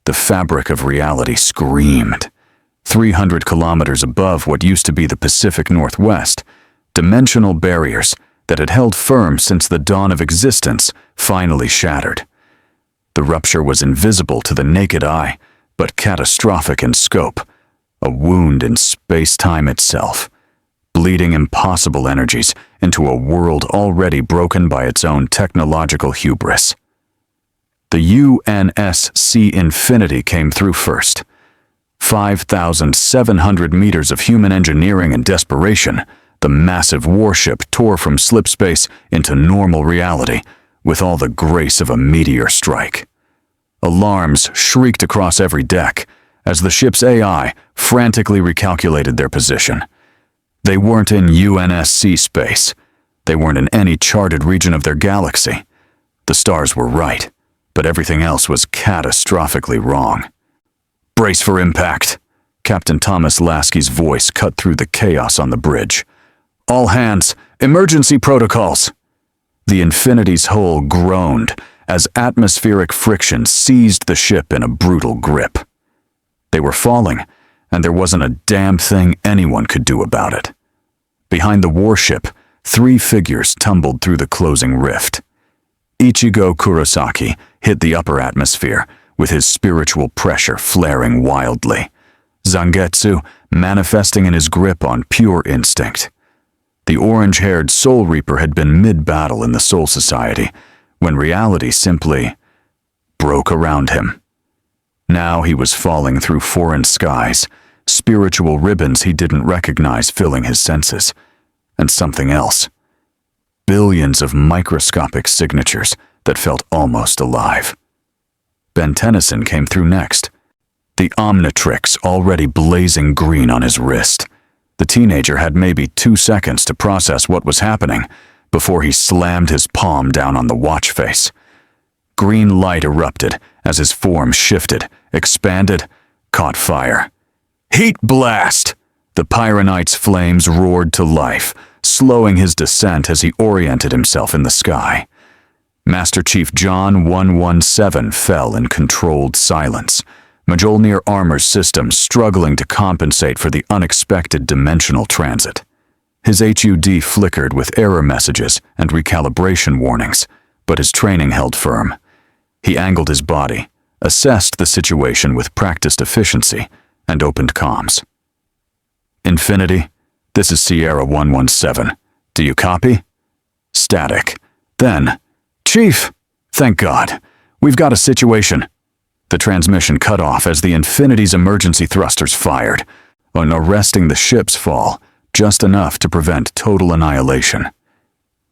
The fabric of reality screamed. 300 kilometers above what used to be the Pacific Northwest, dimensional barriers that had held firm since the dawn of existence finally shattered. The rupture was invisible to the naked eye, but catastrophic in scope, a wound in space-time itself, bleeding impossible energies into a world already broken by its own technological hubris. The UNSC Infinity came through first. 5,700 meters of human engineering and desperation, the massive warship tore from slipspace into normal reality with all the grace of a meteor strike. Alarms shrieked across every deck as the ship's AI frantically recalculated their position. They weren't in UNSC space. They weren't in any charted region of their galaxy. The stars were right, but everything else was catastrophically wrong. "Brace for impact," Captain Thomas Lasky's voice cut through the chaos on the bridge. "All hands, emergency protocols." The Infinity's hull groaned as atmospheric friction seized the ship in a brutal grip. They were falling, and there wasn't a damn thing anyone could do about it. Behind the warship, 3 figures tumbled through the closing rift. Ichigo Kurosaki hit the upper atmosphere, with his spiritual pressure flaring wildly. Zangetsu manifesting in his grip on pure instinct. The orange-haired Soul Reaper had been mid-battle in the Soul Society, when reality simply broke around him. Now he was falling through foreign skies, spiritual ribbons he didn't recognize filling his senses, and something else. Billions of microscopic signatures that felt almost alive. Ben Tennyson came through next, the Omnitrix already blazing green on his wrist. The teenager had maybe 2 seconds to process what was happening before he slammed his palm down on the watch face. Green light erupted as his form shifted, expanded, caught fire. Heat blast! The Pyronite's flames roared to life, slowing his descent as he oriented himself in the sky. Master Chief John 117 fell in controlled silence, Mjolnir armor system struggling to compensate for the unexpected dimensional transit. His HUD flickered with error messages and recalibration warnings, but his training held firm. He angled his body, assessed the situation with practiced efficiency, and opened comms. "Infinity, this is Sierra 117. Do you copy?" Static. Then, "Chief, thank God. We've got a situation." The transmission cut off as the Infinity's emergency thrusters fired, arresting the ship's fall, just enough to prevent total annihilation.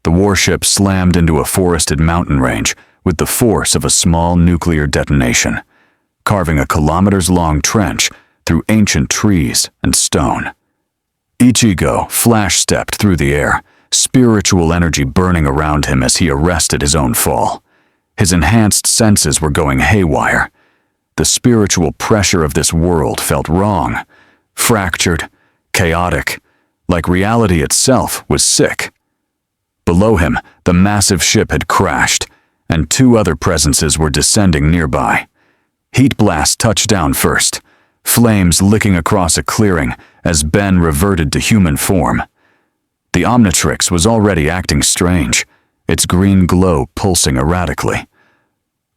The warship slammed into a forested mountain range with the force of a small nuclear detonation, carving a kilometers-long trench through ancient trees and stone. Ichigo flash-stepped through the air, spiritual energy burning around him as he arrested his own fall. His enhanced senses were going haywire. The spiritual pressure of this world felt wrong, fractured, chaotic, like reality itself was sick. Below him, the massive ship had crashed, and 2 other presences were descending nearby. Heat blast touched down first, flames licking across a clearing as Ben reverted to human form. The Omnitrix was already acting strange, its green glow pulsing erratically.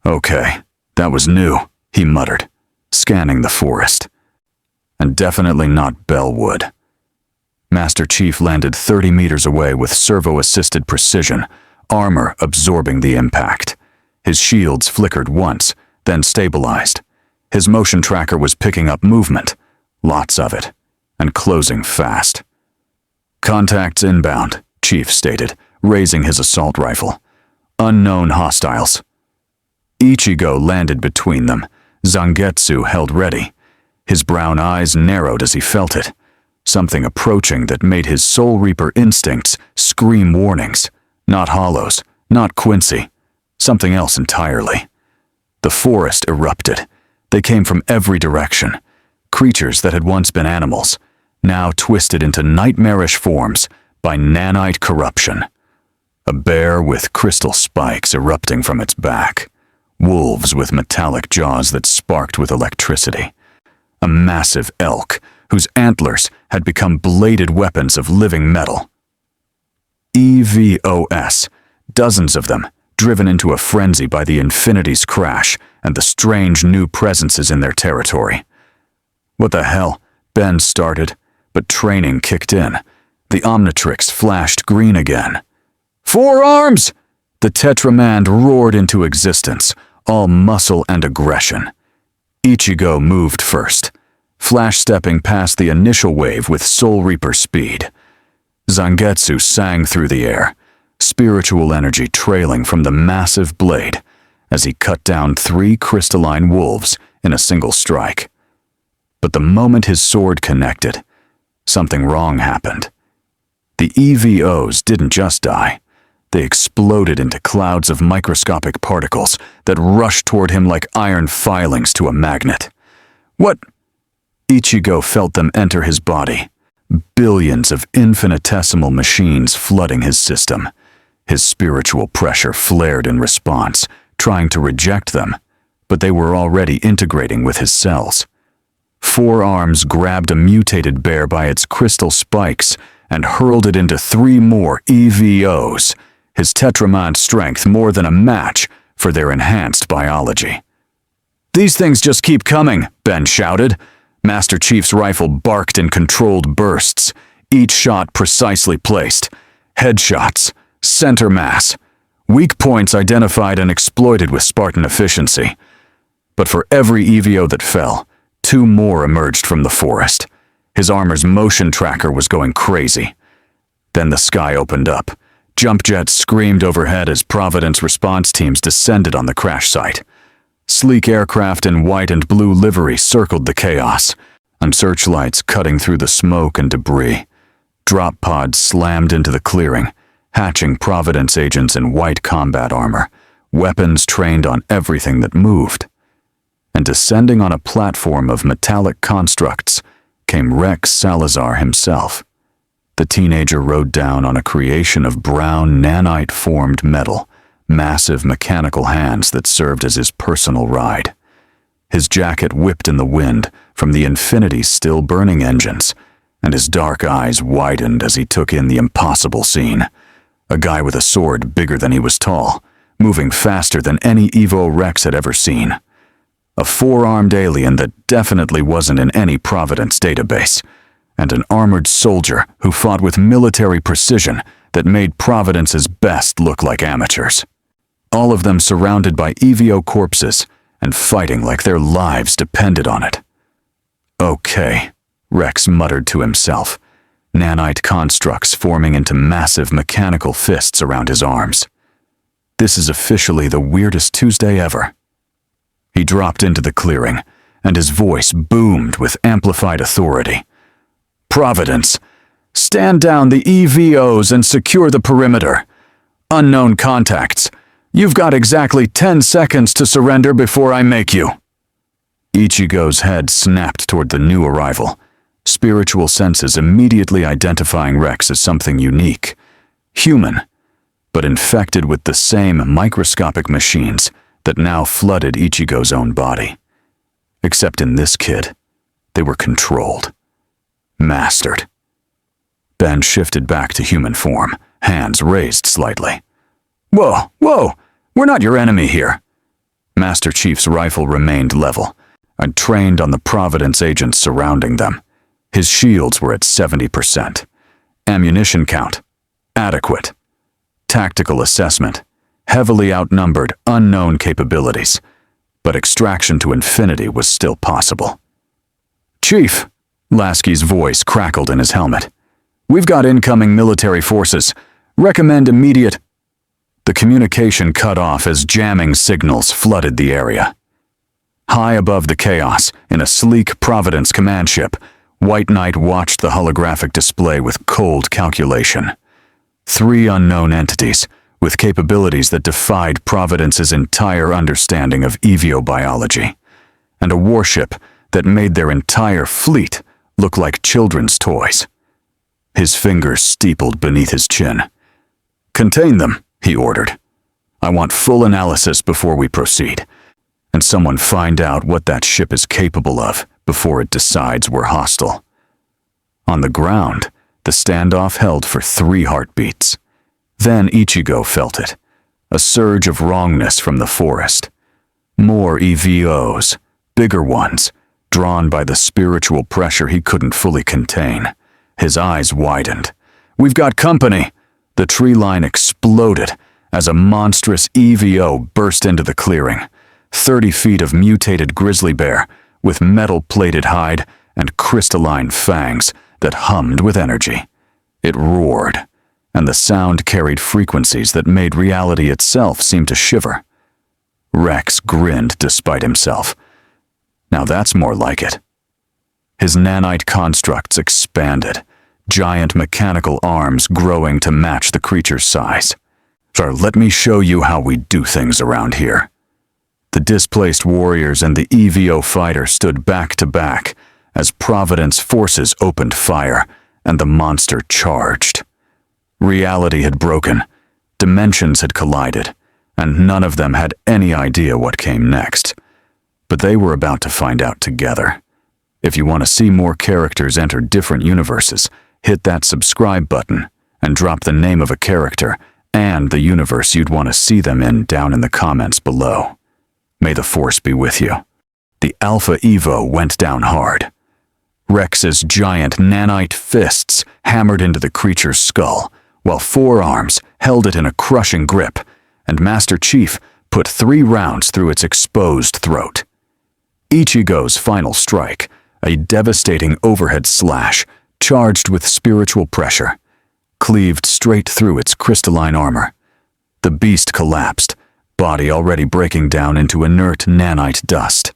"Okay, that was new," he muttered, scanning the forest. And definitely not Bellwood. Master Chief landed 30 meters away with servo-assisted precision, armor absorbing the impact. His shields flickered once, then stabilized. His motion tracker was picking up movement, lots of it, and closing fast. "Contacts inbound," Chief stated, raising his assault rifle. "Unknown hostiles." Ichigo landed between them. Zangetsu held ready. His brown eyes narrowed as he felt it. Something approaching that made his Soul Reaper instincts scream warnings. Not hollows, not Quincy. Something else entirely. The forest erupted. They came from every direction. Creatures that had once been animals, now twisted into nightmarish forms by nanite corruption. A bear with crystal spikes erupting from its back. wolves with metallic jaws that sparked with electricity. A massive elk whose antlers had become bladed weapons of living metal. EVOs, dozens of them, driven into a frenzy by the Infinity's crash and the strange new presences in their territory. What the hell? Ben started, but training kicked in. The Omnitrix flashed green again. "Forearms!" The Tetramand roared into existence, all muscle and aggression. Ichigo moved first, flash-stepping past the initial wave with Soul Reaper speed. Zangetsu sang through the air, spiritual energy trailing from the massive blade as he cut down 3 crystalline wolves in a single strike. But the moment his sword connected, something wrong happened. The EVOs didn't just die. They exploded into clouds of microscopic particles that rushed toward him like iron filings to a magnet. What? Ichigo felt them enter his body, billions of infinitesimal machines flooding his system. His spiritual pressure flared in response, trying to reject them, but they were already integrating with his cells. Forearms grabbed a mutated bear by its crystal spikes and hurled it into 3 more EVOs, his Tetramand strength more than a match for their enhanced biology. "These things just keep coming," Ben shouted. Master Chief's rifle barked in controlled bursts, each shot precisely placed. Headshots, center mass, weak points identified and exploited with Spartan efficiency. But for every EVO that fell, 2 more emerged from the forest. His armor's motion tracker was going crazy. Then the sky opened up. Jump jets screamed overhead as Providence response teams descended on the crash site. Sleek aircraft in white and blue livery circled the chaos, and searchlights cutting through the smoke and debris. Drop pods slammed into the clearing, hatching Providence agents in white combat armor, weapons trained on everything that moved. And descending on a platform of metallic constructs came Rex Salazar himself. The teenager rode down on a creation of brown nanite-formed metal, massive mechanical hands that served as his personal ride. His jacket whipped in the wind from the Infinity's still-burning engines, and his dark eyes widened as he took in the impossible scene. A guy with a sword bigger than he was tall, moving faster than any Evo Rex had ever seen. A 4-armed alien that definitely wasn't in any Providence database, and an armored soldier who fought with military precision that made Providence's best look like amateurs. All of them surrounded by EVO corpses and fighting like their lives depended on it. "Okay," Rex muttered to himself, nanite constructs forming into massive mechanical fists around his arms. "This is officially the weirdest Tuesday ever." He dropped into the clearing, and his voice boomed with amplified authority. "Providence, stand down the EVOs and secure the perimeter. Unknown contacts, you've got exactly 10 seconds to surrender before I make you." Ichigo's head snapped toward the new arrival, spiritual senses immediately identifying Rex as something unique, human, but infected with the same microscopic machines that now flooded Ichigo's own body. Except in this kid, they were controlled. Mastered. Ben shifted back to human form, hands raised slightly. "Whoa, whoa, we're not your enemy here." Master Chief's rifle remained level, and trained on the Providence agents surrounding them. His shields were at 70%. Ammunition count, adequate. Tactical assessment, heavily outnumbered, unknown capabilities, but extraction to infinity was still possible. "Chief," Lasky's voice crackled in his helmet. "We've got incoming military forces. Recommend immediate—" The communication cut off as jamming signals flooded the area. High above the chaos, in a sleek Providence command ship, White Knight watched the holographic display with cold calculation. 3 unknown entities, with capabilities that defied Providence's entire understanding of EVO biology, and a warship that made their entire fleet look like children's toys. His fingers steepled beneath his chin. "Contain them," he ordered. I want full analysis before we proceed. And someone find out what that ship is capable of before it decides we're hostile." On the ground, the standoff held for 3 heartbeats. Then Ichigo felt it, a surge of wrongness from the forest. More EVOs, bigger ones, drawn by the spiritual pressure he couldn't fully contain. His eyes widened. "We've got company!" The tree line exploded as a monstrous EVO burst into the clearing. 30 feet of mutated grizzly bear with metal-plated hide and crystalline fangs that hummed with energy. It roared, and the sound carried frequencies that made reality itself seem to shiver. Rex grinned despite himself. Now that's more like it. His nanite constructs expanded, giant mechanical arms growing to match the creature's size. "So let me show you how we do things around here." The displaced warriors and the EVO fighter stood back to back as Providence forces opened fire and the monster charged. Reality had broken, dimensions had collided, and none of them had any idea what came next. But they were about to find out together. If you want to see more characters enter different universes, hit that subscribe button and drop the name of a character and the universe you'd want to see them in down in the comments below. May the Force be with you. The Alpha Evo went down hard. Rex's giant nanite fists hammered into the creature's skull, while forearms held it in a crushing grip, and Master Chief put 3 rounds through its exposed throat. Ichigo's final strike, a devastating overhead slash, charged with spiritual pressure, cleaved straight through its crystalline armor. The beast collapsed, body already breaking down into inert nanite dust.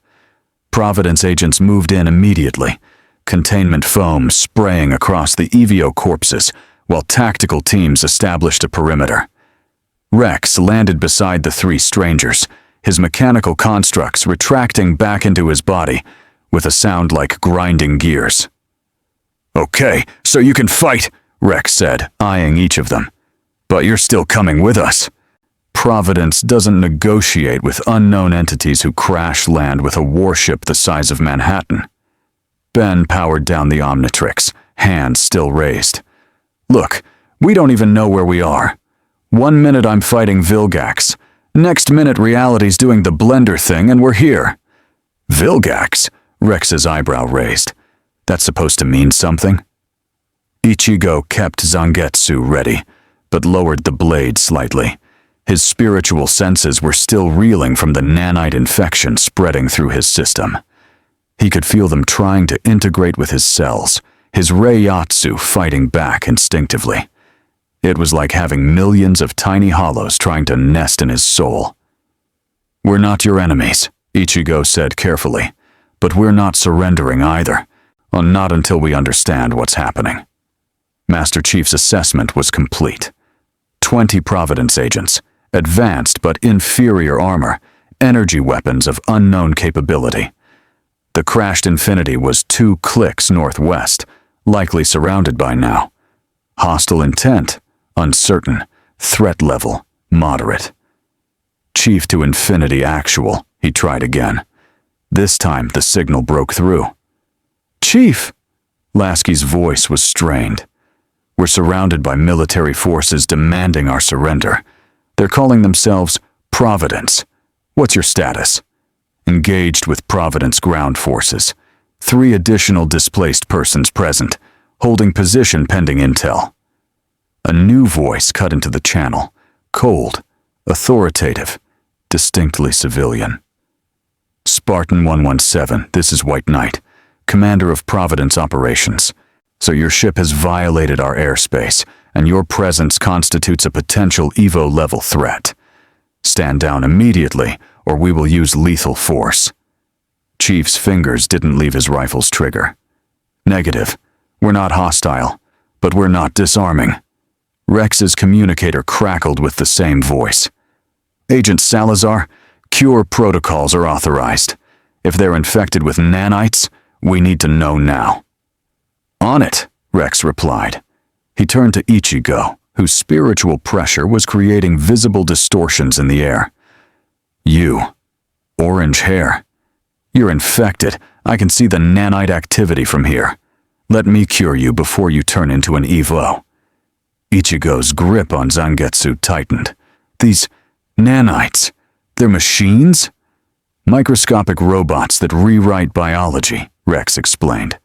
Providence agents moved in immediately, containment foam spraying across the EVO corpses, while tactical teams established a perimeter. Rex landed beside the 3 strangers, his mechanical constructs retracting back into his body with a sound like grinding gears. "Okay, so you can fight," Rex said, eyeing each of them. "But you're still coming with us." Providence doesn't negotiate with unknown entities who crash land with a warship the size of Manhattan. Ben powered down the Omnitrix, hands still raised. "Look, we don't even know where we are. 1 minute I'm fighting Vilgax. Next minute reality's doing the blender thing and we're here." "Vilgax?" Rex's eyebrow raised. "That's supposed to mean something?" Ichigo kept Zangetsu ready, but lowered the blade slightly. His spiritual senses were still reeling from the nanite infection spreading through his system. He could feel them trying to integrate with his cells, his Reiyatsu fighting back instinctively. It was like having millions of tiny hollows trying to nest in his soul. "We're not your enemies," Ichigo said carefully, "but we're not surrendering either. Not until we understand what's happening." Master Chief's assessment was complete. 20 Providence agents, advanced but inferior armor, energy weapons of unknown capability. The crashed Infinity was 2 clicks northwest, likely surrounded by now. Hostile intent, uncertain. Threat level, moderate. "Chief to Infinity actual," he tried again. This time the signal broke through. "Chief!" Lasky's voice was strained. "We're surrounded by military forces demanding our surrender. They're calling themselves Providence. What's your status?" "Engaged with Providence ground forces. 3 additional displaced persons present, holding position pending intel." A new voice cut into the channel, cold, authoritative, distinctly civilian. "Spartan 117, this is White Knight, commander of Providence operations. So your ship has violated our airspace, and your presence constitutes a potential EVO-level threat. Stand down immediately, or we will use lethal force." Chief's fingers didn't leave his rifle's trigger. "Negative. We're not hostile, but we're not disarming." Rex's communicator crackled with the same voice. "Agent Salazar, cure protocols are authorized. If they're infected with nanites, we need to know now." "On it," Rex replied. He turned to Ichigo, whose spiritual pressure was creating visible distortions in the air. You. Orange hair. You're infected. I can see the nanite activity from here. Let me cure you before you turn into an EVO. Ichigo's grip on Zangetsu tightened. These nanites, they're machines? Microscopic robots that rewrite biology, Rex explained.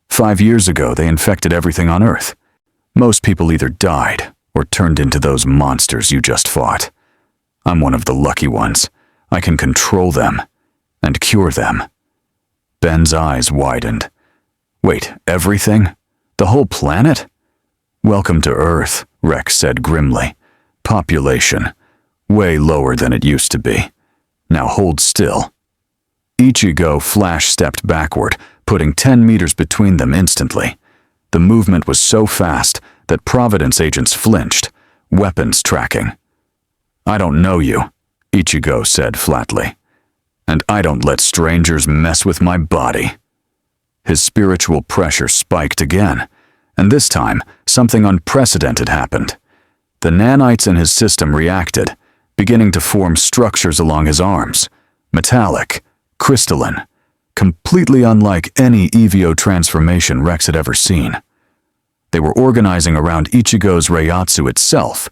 5 years ago, they infected everything on Earth. Most people either died or turned into those monsters you just fought. I'm one of the lucky ones. I can control them and cure them. Ben's eyes widened. Wait, everything? The whole planet? Welcome to Earth, Rex said grimly. Population. Way lower than it used to be. Now hold still. Ichigo flash-stepped backward, putting 10 meters between them instantly. The movement was so fast that Providence agents flinched, weapons tracking. I don't know you, Ichigo said flatly. And I don't let strangers mess with my body. His spiritual pressure spiked again, and this time something unprecedented happened. The nanites in his system reacted, beginning to form structures along his arms, metallic, crystalline, completely unlike any EVO transformation Rex had ever seen. They were organizing around Ichigo's Reiatsu itself,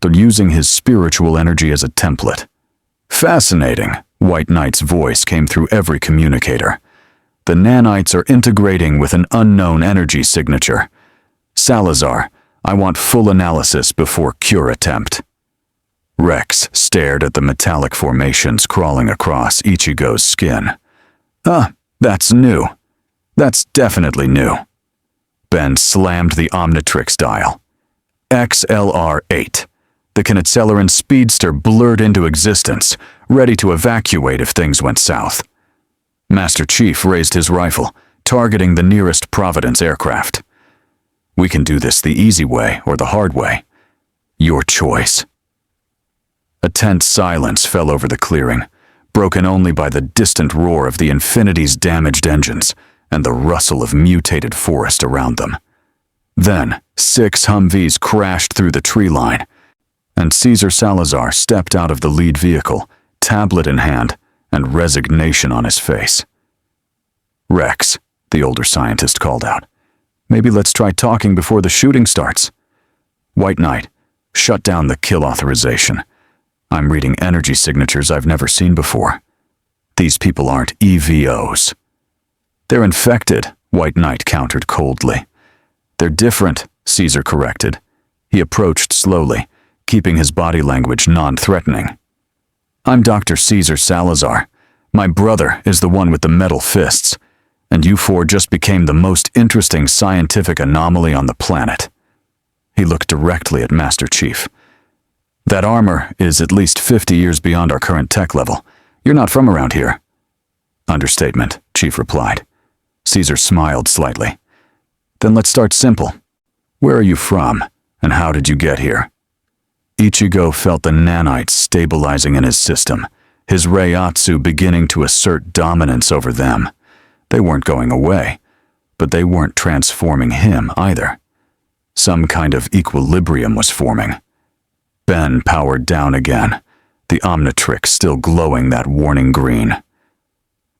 but using his spiritual energy as a template. Fascinating, White Knight's voice came through every communicator. The nanites are integrating with an unknown energy signature. Salazar, I want full analysis before cure attempt. Rex stared at the metallic formations crawling across Ichigo's skin. That's new. That's definitely new. Ben slammed the Omnitrix dial. XLR-8. The Knitzellerin speedster blurred into existence, ready to evacuate if things went south. Master Chief raised his rifle, targeting the nearest Providence aircraft. We can do this the easy way or the hard way. Your choice. A tense silence fell over the clearing, broken only by the distant roar of the Infinity's damaged engines and the rustle of mutated forest around them. Then, 6 Humvees crashed through the tree line, and Caesar Salazar stepped out of the lead vehicle, tablet in hand, and resignation on his face. Rex, the older scientist called out. Maybe let's try talking before the shooting starts. White Knight, shut down the kill authorization. I'm reading energy signatures I've never seen before. These people aren't EVOs. They're infected, White Knight countered coldly. They're different, Caesar corrected. He approached slowly, keeping his body language non-threatening. I'm Dr. Caesar Salazar. My brother is the one with the metal fists, and you four just became the most interesting scientific anomaly on the planet. He looked directly at Master Chief. That armor is at least 50 years beyond our current tech level. You're not from around here. Understatement, Chief replied. Caesar smiled slightly. Then let's start simple. Where are you from, and how did you get here? Ichigo felt the nanites stabilizing in his system, his Reiatsu beginning to assert dominance over them. They weren't going away, but they weren't transforming him either. Some kind of equilibrium was forming. Ben powered down again, the Omnitrix still glowing that warning green.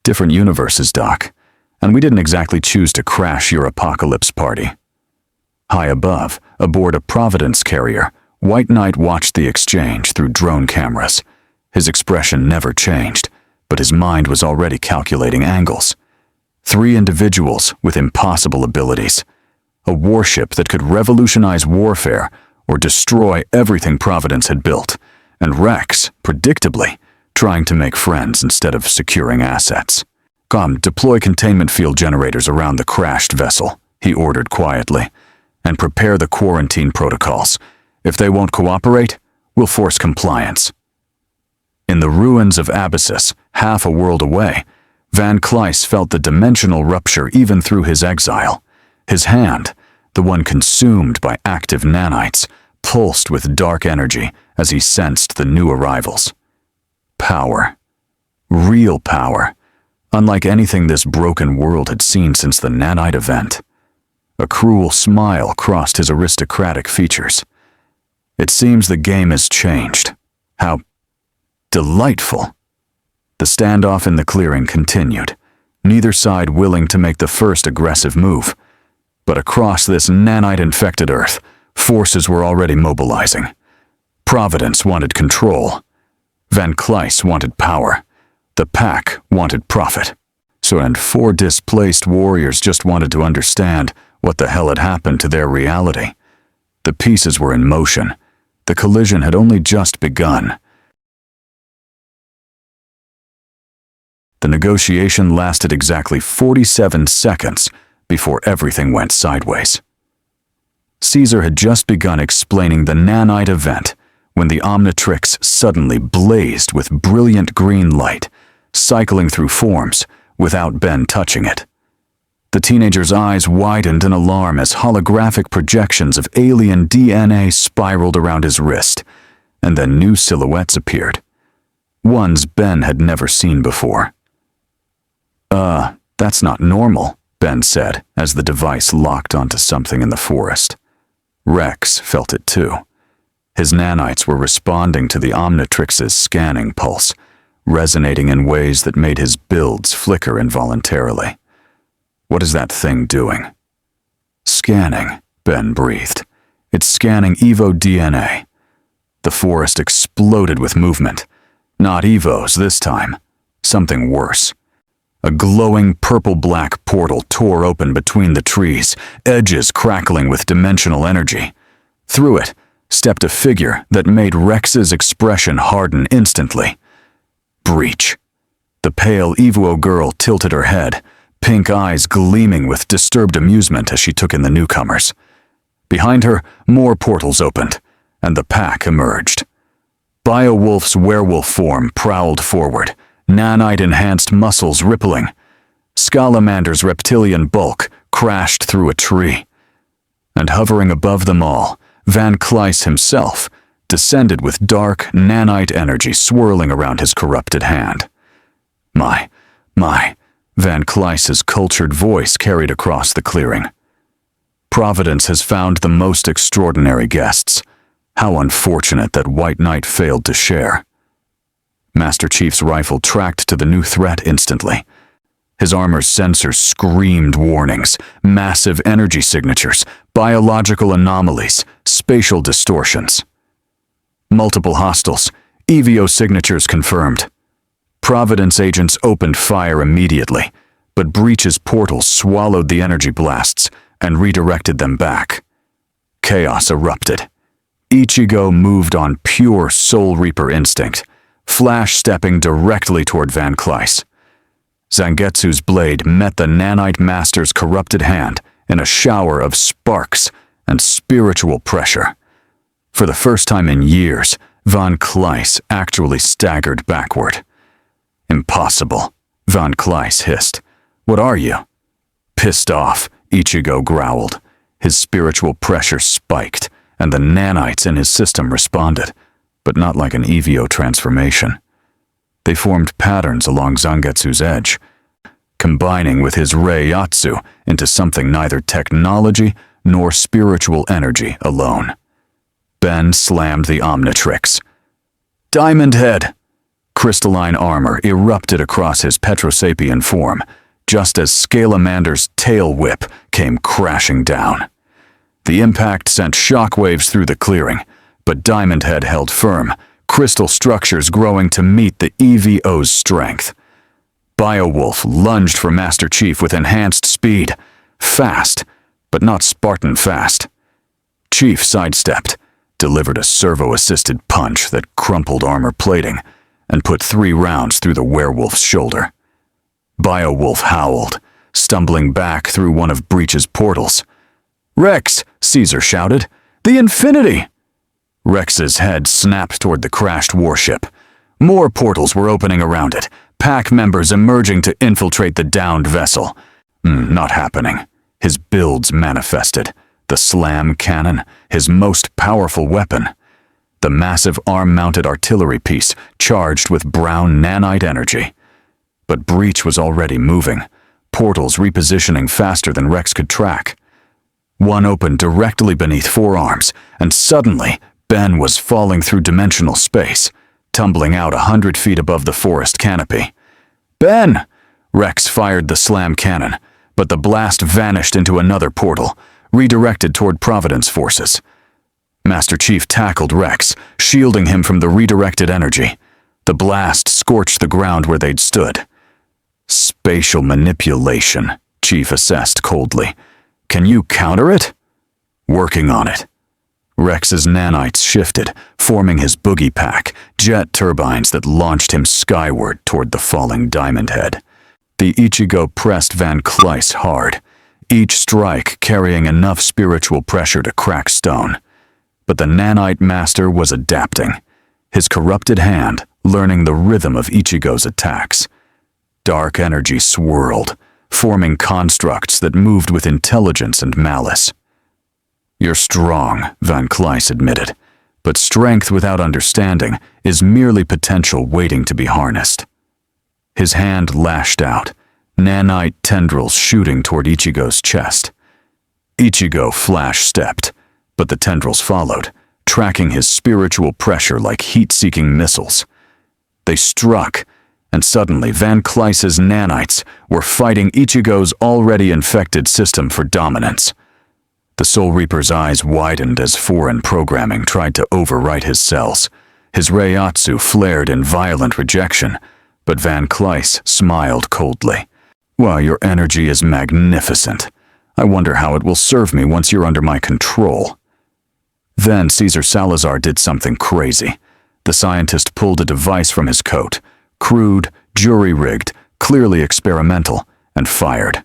Different universes, Doc, and we didn't exactly choose to crash your apocalypse party. High above, aboard a Providence carrier, White Knight watched the exchange through drone cameras. His expression never changed, but his mind was already calculating angles. 3 individuals with impossible abilities. A warship that could revolutionize warfare or destroy everything Providence had built, and Rex, predictably, trying to make friends instead of securing assets. Deploy containment field generators around the crashed vessel, he ordered quietly, and prepare the quarantine protocols. If they won't cooperate, we'll force compliance. In the ruins of Abyssus, half a world away, Vanclice felt the dimensional rupture even through his exile. His hand, the one consumed by active nanites, pulsed with dark energy as he sensed the new arrivals. Power. Real power. Unlike anything this broken world had seen since the Nanite Event. A cruel smile crossed his aristocratic features. It seems the game has changed. How delightful. The standoff in the clearing continued, neither side willing to make the first aggressive move. But across this nanite-infected Earth, forces were already mobilizing. Providence wanted control. Vanclice wanted power. The pack wanted profit. And 4 displaced warriors just wanted to understand what the hell had happened to their reality. The pieces were in motion. The collision had only just begun. The negotiation lasted exactly 47 seconds before everything went sideways. Caesar had just begun explaining the Nanite Event when the Omnitrix suddenly blazed with brilliant green light, cycling through forms without Ben touching it. The teenager's eyes widened in alarm as holographic projections of alien DNA spiraled around his wrist, and then new silhouettes appeared. Ones Ben had never seen before. That's not normal," Ben said as the device locked onto something in the forest. Rex felt it too. His nanites were responding to the Omnitrix's scanning pulse, resonating in ways that made his builds flicker involuntarily. "What is that thing doing?" "Scanning," Ben breathed. "It's scanning EVO DNA." The forest exploded with movement. Not EVOs this time. Something worse. A glowing purple-black portal tore open between the trees, edges crackling with dimensional energy. Through it stepped a figure that made Rex's expression harden instantly. Breach. The pale EVO girl tilted her head, pink eyes gleaming with disturbed amusement as she took in the newcomers. Behind her, more portals opened, and the pack emerged. Beowulf's werewolf form prowled forward, nanite-enhanced muscles rippling. Scalamander's reptilian bulk crashed through a tree. And hovering above them all, Vanclice himself descended with dark, nanite energy swirling around his corrupted hand. My, Vanclice's cultured voice carried across the clearing. Providence has found the most extraordinary guests. How unfortunate that White Knight failed to share. Master Chief's rifle tracked to the new threat instantly. His armor's sensors screamed warnings, massive energy signatures, biological anomalies, spatial distortions. Multiple hostiles, EVO signatures confirmed. Providence agents opened fire immediately, but Breach's portal swallowed the energy blasts and redirected them back. Chaos erupted. Ichigo moved on pure Soul Reaper instinct, flash-stepping directly toward Vanclice. Zangetsu's blade met the Nanite Master's corrupted hand in a shower of sparks and spiritual pressure. For the first time in years, Vanclice actually staggered backward. "Impossible," Vanclice hissed. "What are you?" "Pissed off," Ichigo growled. His spiritual pressure spiked, and the nanites in his system responded, but not like an EVO transformation. They formed patterns along Zangetsu's edge, combining with his Reiyatsu into something neither technology nor spiritual energy alone. Ben slammed the Omnitrix. "Diamond Head!" Crystalline armor erupted across his Petrosapien form, just as Scalamander's tail whip came crashing down. The impact sent shockwaves through the clearing, but Diamond Head held firm, crystal structures growing to meet the EVO's strength. Beowulf lunged for Master Chief with enhanced speed, fast, but not Spartan fast. Chief sidestepped, delivered a servo-assisted punch that crumpled armor plating, and put 3 rounds through the werewolf's shoulder. Beowulf howled, stumbling back through one of Breach's portals. "Rex!" Caesar shouted. "The Infinity!" Rex's head snapped toward the crashed warship. More portals were opening around it, pack members emerging to infiltrate the downed vessel. Not happening. His builds manifested. The slam cannon, his most powerful weapon. The massive arm-mounted artillery piece charged with brown nanite energy. But Breach was already moving, portals repositioning faster than Rex could track. One opened directly beneath forearms, and suddenly, Ben was falling through dimensional space, tumbling out 100 feet above the forest canopy. "Ben!" Rex fired the slam cannon, but the blast vanished into another portal, redirected toward Providence forces. Master Chief tackled Rex, shielding him from the redirected energy. The blast scorched the ground where they'd stood. "Spatial manipulation," Chief assessed coldly. "Can you counter it?" "Working on it." Rex's nanites shifted, forming his boogie pack, jet turbines that launched him skyward toward the falling Diamond Head. The Ichigo pressed Vanclice hard, each strike carrying enough spiritual pressure to crack stone. But the Nanite Master was adapting, his corrupted hand learning the rhythm of Ichigo's attacks. Dark energy swirled, forming constructs that moved with intelligence and malice. "You're strong," Vanclice admitted, "but strength without understanding is merely potential waiting to be harnessed." His hand lashed out, nanite tendrils shooting toward Ichigo's chest. Ichigo flash-stepped, but the tendrils followed, tracking his spiritual pressure like heat-seeking missiles. They struck, and suddenly Vanclice's nanites were fighting Ichigo's already infected system for dominance. The Soul Reaper's eyes widened as foreign programming tried to overwrite his cells. His Reiatsu flared in violent rejection, but Vanclice smiled coldly. "Well, your energy is magnificent. I wonder how it will serve me once you're under my control." Then Caesar Salazar did something crazy. The scientist pulled a device from his coat, crude, jury-rigged, clearly experimental, and fired.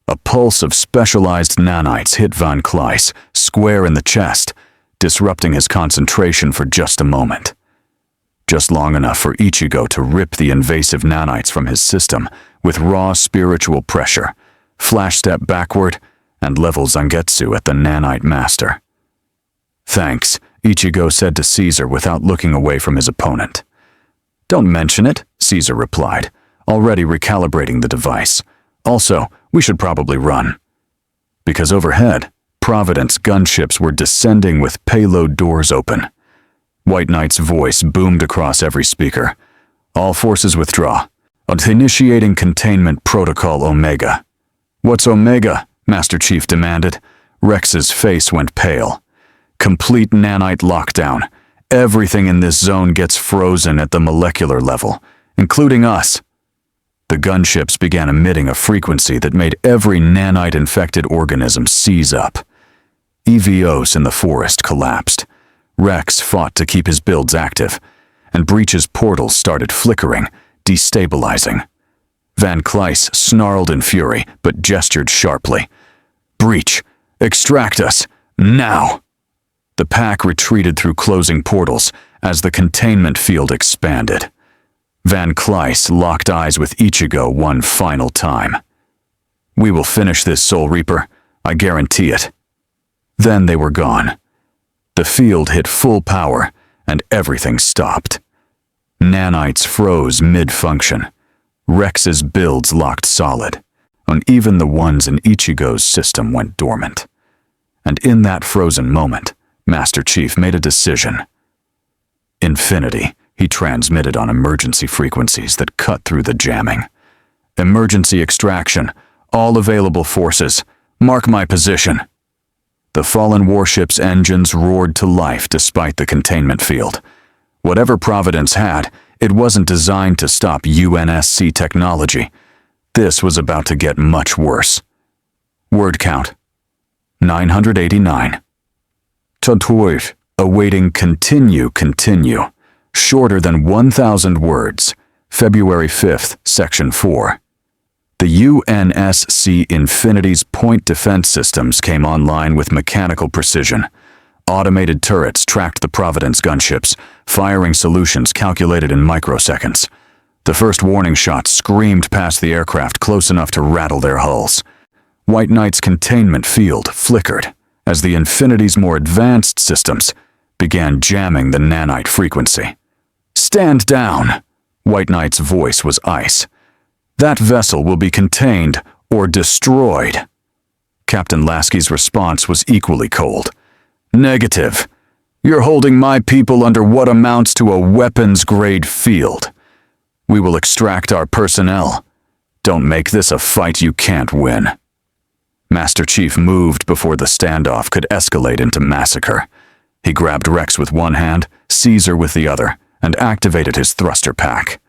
A pulse of specialized nanites hit Vanclice square in the chest, disrupting his concentration for just a moment. Just long enough for Ichigo to rip the invasive nanites from his system with raw spiritual pressure, flash step backward, and level Zangetsu at the Nanite Master. "Thanks," Ichigo said to Caesar without looking away from his opponent. "Don't mention it," Caesar replied, already recalibrating the device. "Also, we should probably run." Because overhead, Providence gunships were descending with payload doors open. White Knight's voice boomed across every speaker. "All forces withdraw. Initiating containment protocol Omega." "What's Omega?" Master Chief demanded. Rex's face went pale. "Complete nanite lockdown. Everything in this zone gets frozen at the molecular level, including us." The gunships began emitting a frequency that made every nanite-infected organism seize up. EVOs in the forest collapsed. Rex fought to keep his builds active, and Breach's portals started flickering, destabilizing. Vanclice snarled in fury, but gestured sharply. "Breach, extract us, now!" The pack retreated through closing portals as the containment field expanded. Vanclice locked eyes with Ichigo one final time. "We will finish this, Soul Reaper. I guarantee it." Then they were gone. The field hit full power, and everything stopped. Nanites froze mid-function. Rex's builds locked solid, and even the ones in Ichigo's system went dormant. And in that frozen moment, Master Chief made a decision. Infinity, he transmitted on emergency frequencies that cut through the jamming. "Emergency extraction. All available forces. Mark my position." The fallen warship's engines roared to life despite the containment field. Whatever Providence had, it wasn't designed to stop UNSC technology. This was about to get much worse. Word count: 989. Totoif, awaiting continue. Shorter than 1,000 words. February 5th, Section 4. The UNSC Infinity's point defense systems came online with mechanical precision. Automated turrets tracked the Providence gunships, firing solutions calculated in microseconds. The first warning shots screamed past the aircraft close enough to rattle their hulls. White Knight's containment field flickered as the Infinity's more advanced systems began jamming the nanite frequency. "Stand down!" White Knight's voice was ice. "That vessel will be contained or destroyed." Captain Lasky's response was equally cold. "Negative. You're holding my people under what amounts to a weapons-grade field. We will extract our personnel. Don't make this a fight you can't win." Master Chief moved before the standoff could escalate into massacre. He grabbed Rex with one hand, Caesar with the other, and activated his thruster pack.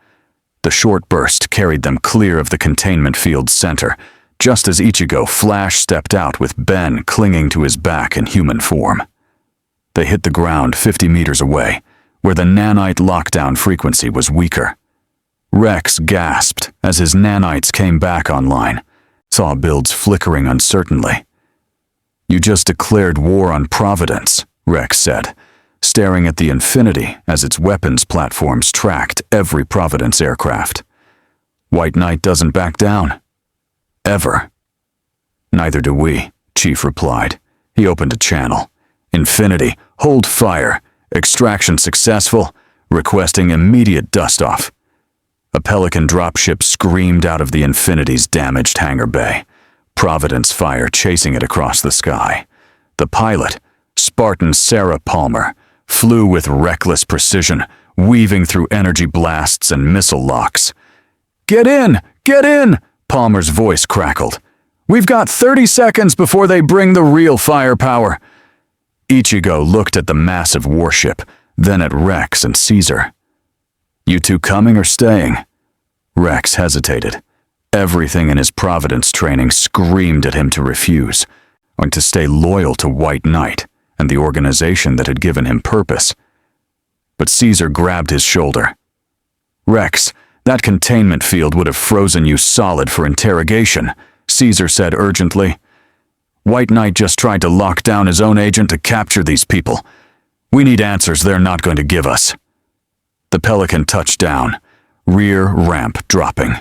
The short burst carried them clear of the containment field's center, just as Ichigo flash stepped out with Ben clinging to his back in human form. They hit the ground 50 meters away, where the nanite lockdown frequency was weaker. Rex gasped as his nanites came back online, saw builds flickering uncertainly. "You just declared war on Providence," Rex said, staring at the Infinity as its weapons platforms tracked every Providence aircraft. "White Knight doesn't back down. Ever." "Neither do we," Chief replied. He opened a channel. "Infinity, hold fire. Extraction successful. Requesting immediate dust-off." A Pelican dropship screamed out of the Infinity's damaged hangar bay, Providence fire chasing it across the sky. The pilot, Spartan Sarah Palmer, flew with reckless precision, weaving through energy blasts and missile locks. "Get in! Get in!" Palmer's voice crackled. "We've got 30 seconds before they bring the real firepower." Ichigo looked at the massive warship, then at Rex and Caesar. "You two coming or staying?" Rex hesitated. Everything in his Providence training screamed at him to refuse, or to stay loyal to White Knight and the organization that had given him purpose. But Caesar grabbed his shoulder. "Rex, that containment field would have frozen you solid for interrogation," Caesar said urgently. "White Knight just tried to lock down his own agent to capture these people. We need answers they're not going to give us." The Pelican touched down, rear ramp dropping.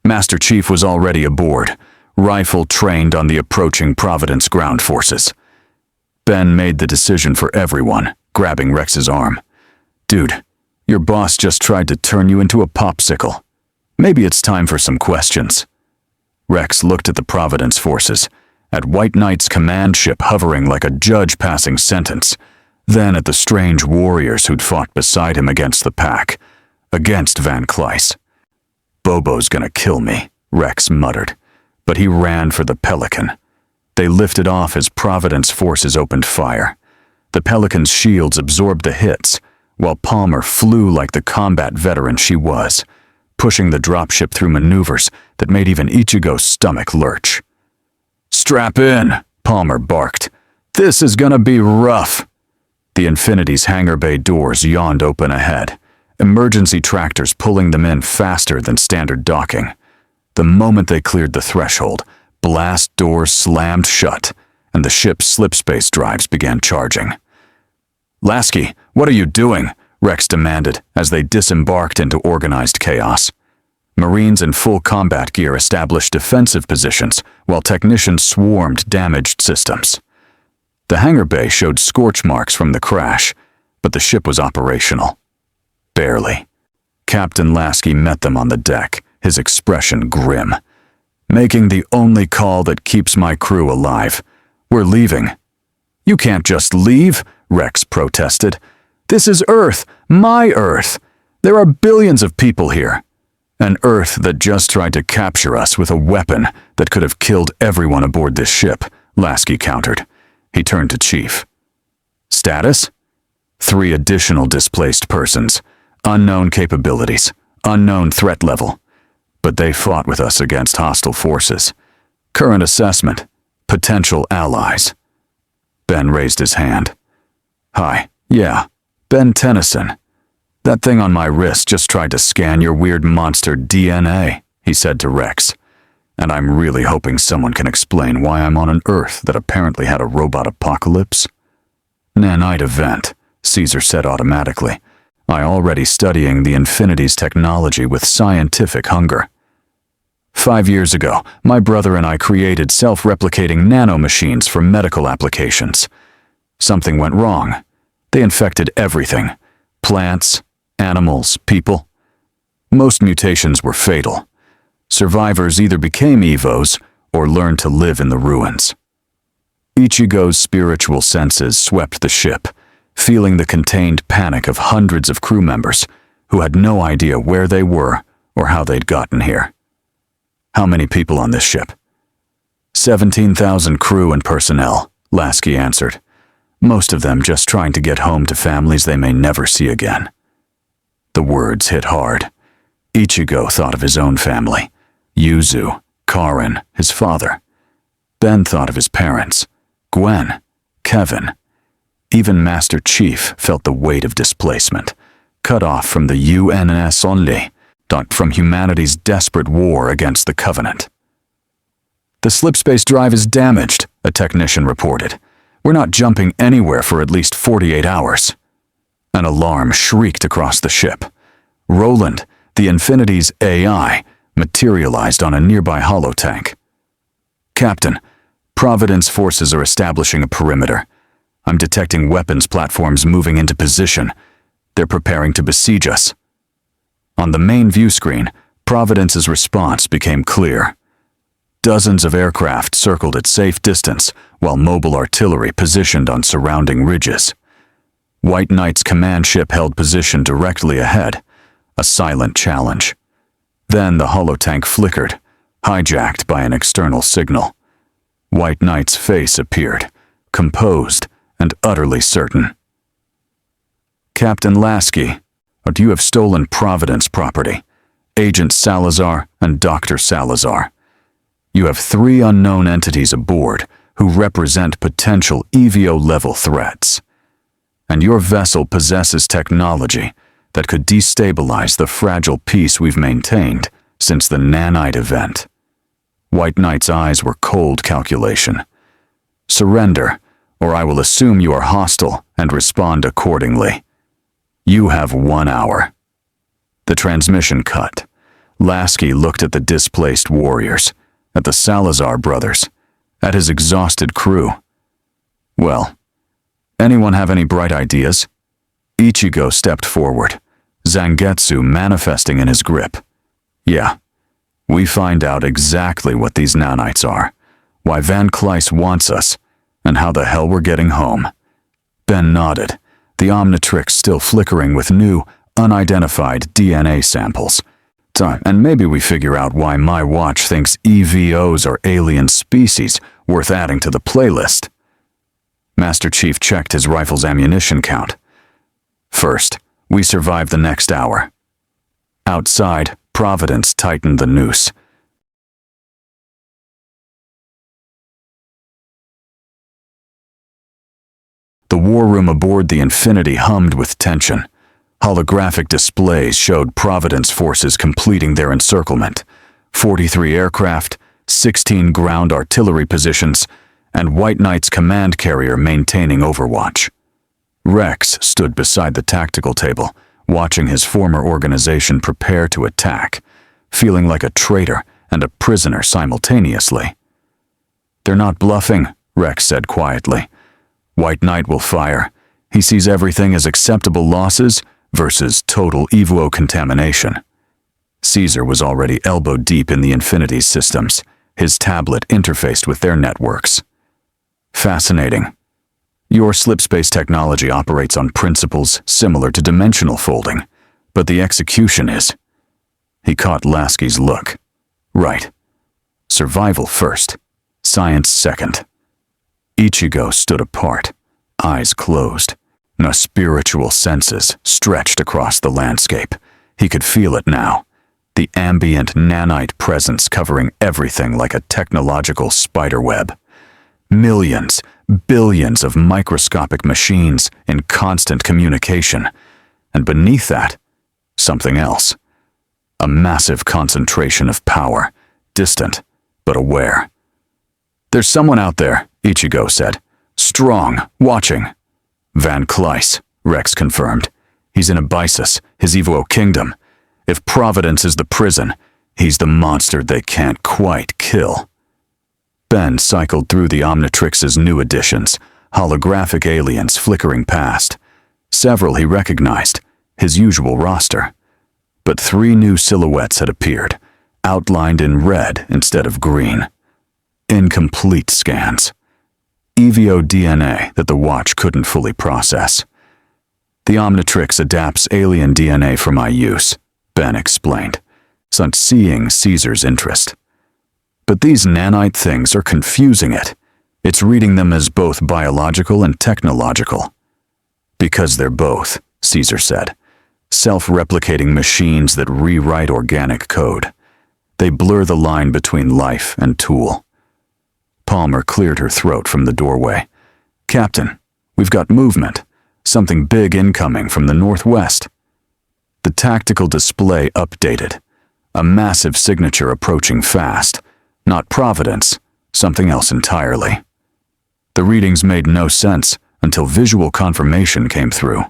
Master Chief was already aboard, rifle trained on the approaching Providence ground forces. Ben made the decision for everyone, grabbing Rex's arm. "Dude, your boss just tried to turn you into a popsicle. Maybe it's time for some questions." Rex looked at the Providence forces, at White Knight's command ship hovering like a judge passing sentence, then at the strange warriors who'd fought beside him against the pack, against Vanclice. "Bobo's gonna kill me," Rex muttered, but he ran for the Pelican. They lifted off as Providence forces opened fire. The Pelican's shields absorbed the hits, while Palmer flew like the combat veteran she was, pushing the dropship through maneuvers that made even Ichigo's stomach lurch. "Strap in," Palmer barked. "This is gonna be rough." The Infinity's hangar bay doors yawned open ahead, emergency tractors pulling them in faster than standard docking. The moment they cleared the threshold, blast doors slammed shut, and the ship's slipspace drives began charging. "Lasky, what are you doing?" Rex demanded as they disembarked into organized chaos. Marines in full combat gear established defensive positions, while technicians swarmed damaged systems. The hangar bay showed scorch marks from the crash, but the ship was operational. Barely. Captain Lasky met them on the deck, his expression grim. "Making the only call that keeps my crew alive. We're leaving." "You can't just leave," Rex protested. "This is Earth, my Earth. There are billions of people here. An Earth that just tried to capture us with a weapon that could have killed everyone aboard this ship," Lasky countered. He turned to Chief. "Status? 3 additional displaced persons. Unknown capabilities. Unknown threat level. But they fought with us against hostile forces. Current assessment. Potential allies." Ben raised his hand. "Hi, yeah, Ben Tennyson. That thing on my wrist just tried to scan your weird monster DNA," he said to Rex. "And I'm really hoping someone can explain why I'm on an Earth that apparently had a robot apocalypse." "Nanite Event," Caesar said automatically. "I already studying the Infinity's technology with scientific hunger. 5 years ago, my brother and I created self-replicating nanomachines for medical applications. Something went wrong. They infected everything. Plants, animals, people. Most mutations were fatal. Survivors either became EVOs or learned to live in the ruins." Ichigo's spiritual senses swept the ship, feeling the contained panic of hundreds of crew members who had no idea where they were or how they'd gotten here. How many people on this ship? 17,000 crew and personnel, Lasky answered, most of them just trying to get home to families they may never see again. The words hit hard. Ichigo thought of his own family, Yuzu, Karin, his father. Ben thought of his parents, Gwen, Kevin. Even Master Chief felt the weight of displacement, cut off from the UNSC, from humanity's desperate war against the Covenant. The slipspace drive is damaged, a technician reported. We're not jumping anywhere for at least 48 hours. An alarm shrieked across the ship. Roland, the Infinity's AI, materialized on a nearby holotank. Captain, Providence forces are establishing a perimeter. I'm detecting weapons platforms moving into position. They're preparing to besiege us. On the main view screen, Providence's response became clear. Dozens of aircraft circled at safe distance, while mobile artillery positioned on surrounding ridges. White Knight's command ship held position directly ahead, a silent challenge. Then the holotank flickered, hijacked by an external signal. White Knight's face appeared, composed and utterly certain. Captain Lasky, you have stolen Providence property, Agent Salazar and Dr. Salazar. You have 3 unknown entities aboard who represent potential EVO-level threats. And your vessel possesses technology that could destabilize the fragile peace we've maintained since the Nanite Event. White Knight's eyes were cold calculation. Surrender, or I will assume you are hostile and respond accordingly. You have 1 hour. The transmission cut. Lasky looked at the displaced warriors, at the Salazar brothers, at his exhausted crew. Well, anyone have any bright ideas? Ichigo stepped forward, Zangetsu manifesting in his grip. Yeah, we find out exactly what these nanites are, why Vanclice wants us, and how the hell we're getting home. Ben nodded, the Omnitrix still flickering with new, unidentified DNA samples. And maybe we figure out why my watch thinks EVOs are alien species worth adding to the playlist. Master Chief checked his rifle's ammunition count. First, we survive the next hour. Outside, Providence tightened the noose. The war room aboard the Infinity hummed with tension. Holographic displays showed Providence forces completing their encirclement. 43 aircraft, 16 ground artillery positions, and White Knight's command carrier maintaining overwatch. Rex stood beside the tactical table, watching his former organization prepare to attack, feeling like a traitor and a prisoner simultaneously. They're not bluffing, Rex said quietly. White Knight will fire. He sees everything as acceptable losses versus total EVO contamination. Caesar was already elbow-deep in the Infinity's systems, his tablet interfaced with their networks. Fascinating. Your slipspace technology operates on principles similar to dimensional folding, but the execution is. He caught Lasky's look. Right. Survival first, science second. Ichigo stood apart, eyes closed. No spiritual senses stretched across the landscape. He could feel it now. The ambient nanite presence covering everything like a technological spiderweb. Millions, billions of microscopic machines in constant communication. And beneath that, something else. A massive concentration of power, distant but aware. There's someone out there, Ichigo said. Strong, watching. Vanclice, Rex confirmed. He's in Abyssus, his EVO kingdom. If Providence is the prison, he's the monster they can't quite kill. Ben cycled through the Omnitrix's new additions, holographic aliens flickering past. Several he recognized, his usual roster. But 3 new silhouettes had appeared, outlined in red instead of green. Incomplete scans. EVO DNA that the watch couldn't fully process. The Omnitrix adapts alien DNA for my use, Ben explained, seeing Caesar's interest. But these nanite things are confusing it. It's reading them as both biological and technological. Because they're both, Caesar said. Self-replicating machines that rewrite organic code. They blur the line between life and tool. Palmer cleared her throat from the doorway. Captain, we've got movement. Something big incoming from the northwest. The tactical display updated. A massive signature approaching fast. Not Providence, something else entirely. The readings made no sense until visual confirmation came through.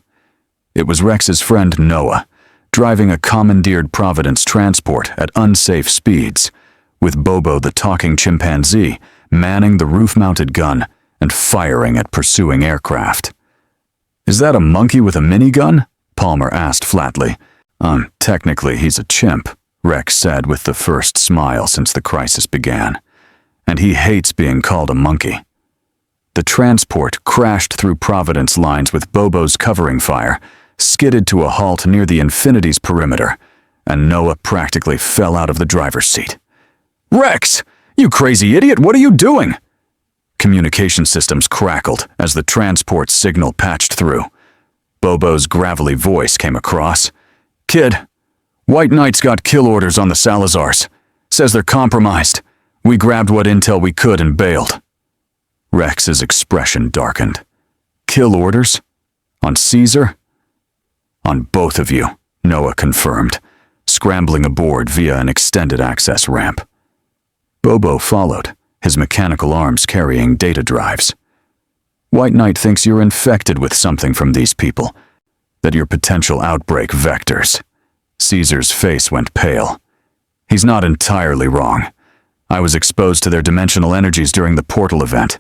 It was Rex's friend Noah, driving a commandeered Providence transport at unsafe speeds, with Bobo the talking chimpanzee manning the roof-mounted gun and firing at pursuing aircraft. Is that a monkey with a minigun? Palmer asked flatly. Technically he's a chimp, Rex said with the first smile since the crisis began. And he hates being called a monkey. The transport crashed through Providence lines with Bobo's covering fire, skidded to a halt near the Infinity's perimeter, and Noah practically fell out of the driver's seat. Rex! You crazy idiot, what are you doing? Communication systems crackled as the transport signal patched through. Bobo's gravelly voice came across. Kid, White Knight's got kill orders on the Salazars. Says they're compromised. We grabbed what intel we could and bailed. Rex's expression darkened. Kill orders? On Caesar? On both of you, Noah confirmed, scrambling aboard via an extended access ramp. Bobo followed, his mechanical arms carrying data drives. White Knight thinks you're infected with something from these people, that you're potential outbreak vectors. Caesar's face went pale. He's not entirely wrong. I was exposed to their dimensional energies during the portal event.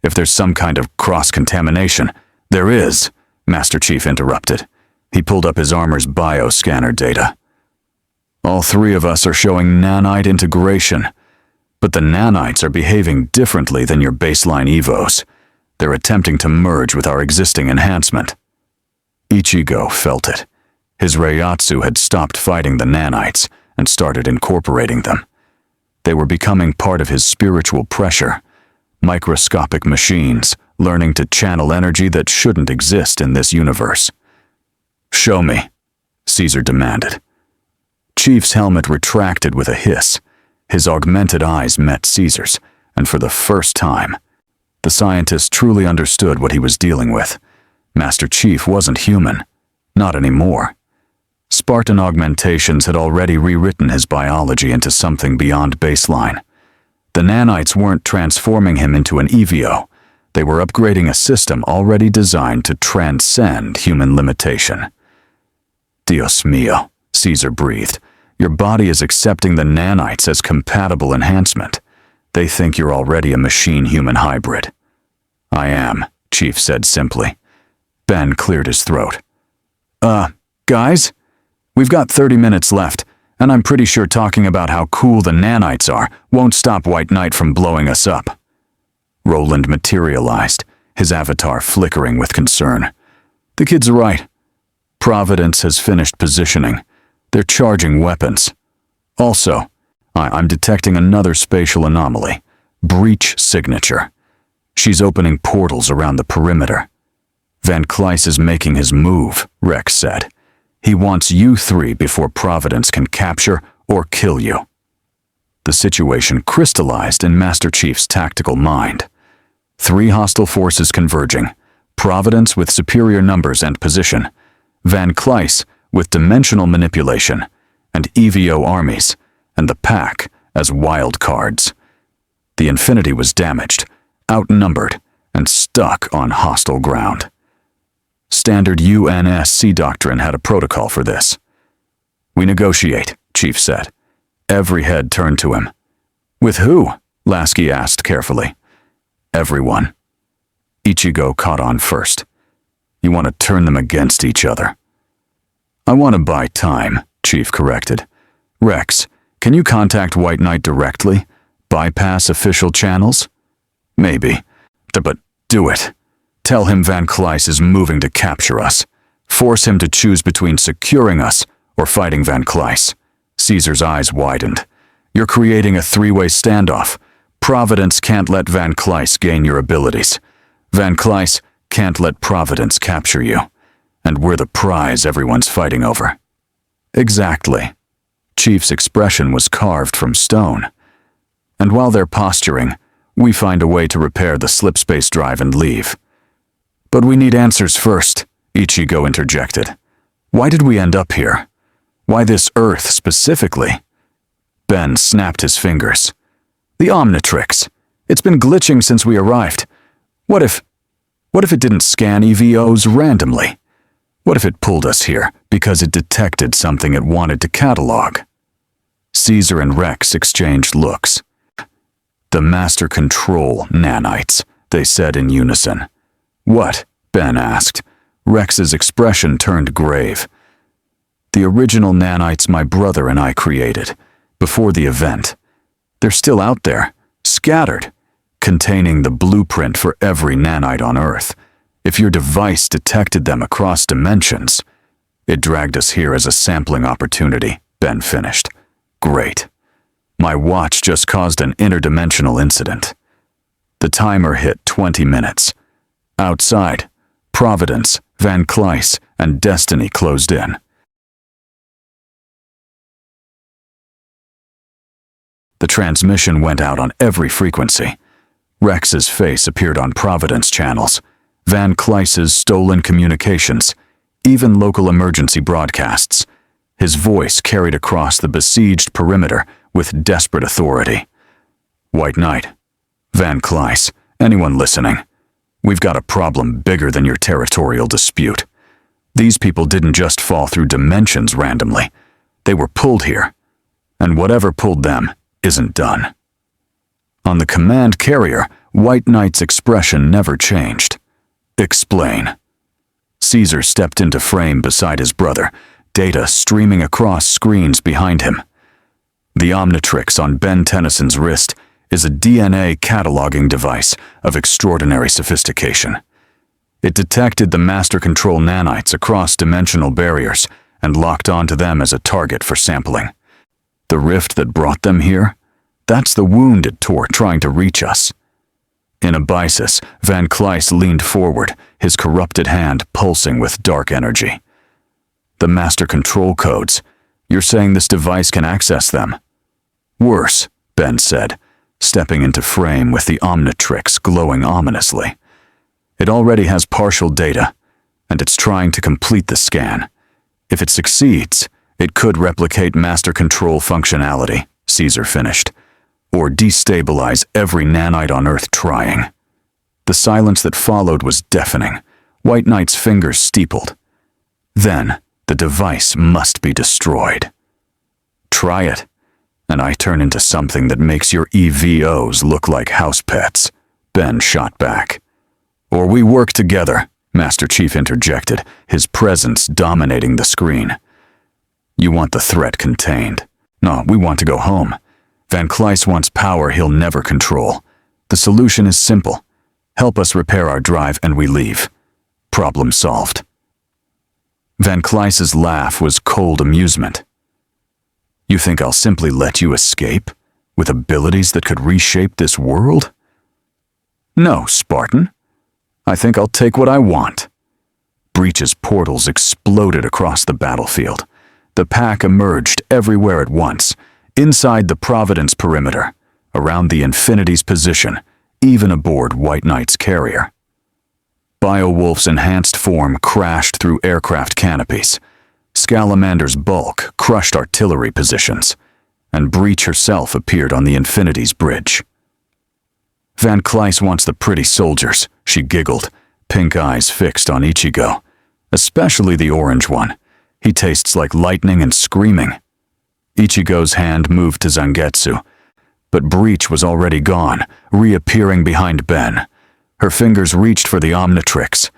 If there's some kind of cross-contamination, there is, Master Chief interrupted. He pulled up his armor's bioscanner data. All three of us are showing nanite integration, but the nanites are behaving differently than your baseline EVOs. They're attempting to merge with our existing enhancement. Ichigo felt it. His Reiatsu had stopped fighting the nanites and started incorporating them. They were becoming part of his spiritual pressure. Microscopic machines, learning to channel energy that shouldn't exist in this universe. Show me, Caesar demanded. Chief's helmet retracted with a hiss. His augmented eyes met Caesar's, and for the first time, the scientist truly understood what he was dealing with. Master Chief wasn't human. Not anymore. Spartan augmentations had already rewritten his biology into something beyond baseline. The nanites weren't transforming him into an EVO. They were upgrading a system already designed to transcend human limitation. Dios mío, Caesar breathed. Your body is accepting the nanites as compatible enhancement. They think you're already a machine-human hybrid. I am, Chief said simply. Ben cleared his throat. Guys? We've got 30 minutes left, and I'm pretty sure talking about how cool the nanites are won't stop White Knight from blowing us up. Roland materialized, his avatar flickering with concern. The kid's right. Providence has finished positioning. They're charging weapons. Also, I'm detecting another spatial anomaly. Breach signature. She's opening portals around the perimeter. Vanclice is making his move, Rex said. He wants you three before Providence can capture or kill you. The situation crystallized in Master Chief's tactical mind. 3 hostile forces converging. Providence with superior numbers and position. Vanclice with dimensional manipulation, and EVO armies, and the pack as wild cards. The Infinity was damaged, outnumbered, and stuck on hostile ground. Standard UNSC doctrine had a protocol for this. We negotiate, Chief said. Every head turned to him. With who? Lasky asked carefully. Everyone. Ichigo caught on first. You want to turn them against each other. I want to buy time, Chief corrected. Rex, can you contact White Knight directly? Bypass official channels? Maybe. But do it. Tell him Vanclice is moving to capture us. Force him to choose between securing us or fighting Vanclice. Caesar's eyes widened. You're creating a three-way standoff. Providence can't let Vanclice gain your abilities. Vanclice can't let Providence capture you. And we're the prize everyone's fighting over. Exactly. Chief's expression was carved from stone. And while they're posturing, we find a way to repair the slipspace drive and leave. But we need answers first, Ichigo interjected. Why did we end up here? Why this Earth specifically? Ben snapped his fingers. The Omnitrix. It's been glitching since we arrived. What if it didn't scan EVOs randomly? What if it pulled us here because it detected something it wanted to catalog? Caesar and Rex exchanged looks. The Master Control Nanites, they said in unison. What? Ben asked. Rex's expression turned grave. The original Nanites my brother and I created, before the event. They're still out there, scattered, containing the blueprint for every nanite on Earth. If your device detected them across dimensions, it dragged us here as a sampling opportunity, Ben finished. Great. My watch just caused an interdimensional incident. The timer hit 20 minutes. Outside, Providence, Vanclice, and Destiny closed in. The transmission went out on every frequency. Rex's face appeared on Providence channels, Vanclice's stolen communications, even local emergency broadcasts. His voice carried across the besieged perimeter with desperate authority. White Knight, Vanclice, anyone listening, we've got a problem bigger than your territorial dispute. These people didn't just fall through dimensions randomly. They were pulled here, and whatever pulled them isn't done. On the command carrier, White Knight's expression never changed. Explain. Caesar stepped into frame beside his brother, data streaming across screens behind him. The Omnitrix on Ben Tennyson's wrist is a DNA cataloging device of extraordinary sophistication. It detected the Master Control Nanites across dimensional barriers and locked onto them as a target for sampling. The rift that brought them here? That's the wound it tore trying to reach us. In abyssus, Vanclice leaned forward, his corrupted hand pulsing with dark energy. The Master Control codes. You're saying this device can access them? Worse, Ben said, stepping into frame with the Omnitrix glowing ominously. It already has partial data, and it's trying to complete the scan. If it succeeds, it could replicate Master Control functionality, Caesar finished, or destabilize every nanite on Earth trying. The silence that followed was deafening. White Knight's fingers steepled. Then, the device must be destroyed. Try it, and I turn into something that makes your EVOs look like house pets, Ben shot back. Or we work together, Master Chief interjected, his presence dominating the screen. You want the threat contained. No, we want to go home. Vanclice wants power he'll never control. The solution is simple. Help us repair our drive and we leave. Problem solved. Vanclice's laugh was cold amusement. You think I'll simply let you escape, with abilities that could reshape this world? No, Spartan. I think I'll take what I want. Breach's portals exploded across the battlefield. The pack emerged everywhere at once, inside the Providence perimeter, around the Infinity's position, even aboard White Knight's carrier. Beowulf's enhanced form crashed through aircraft canopies. Scalamander's bulk crushed artillery positions, and Breach herself appeared on the Infinity's bridge. Vanclice wants the pretty soldiers, she giggled, pink eyes fixed on Ichigo, especially the orange one. He tastes like lightning and screaming. Ichigo's hand moved to Zangetsu, but Breach was already gone, reappearing behind Ben. Her fingers reached for the Omnitrix.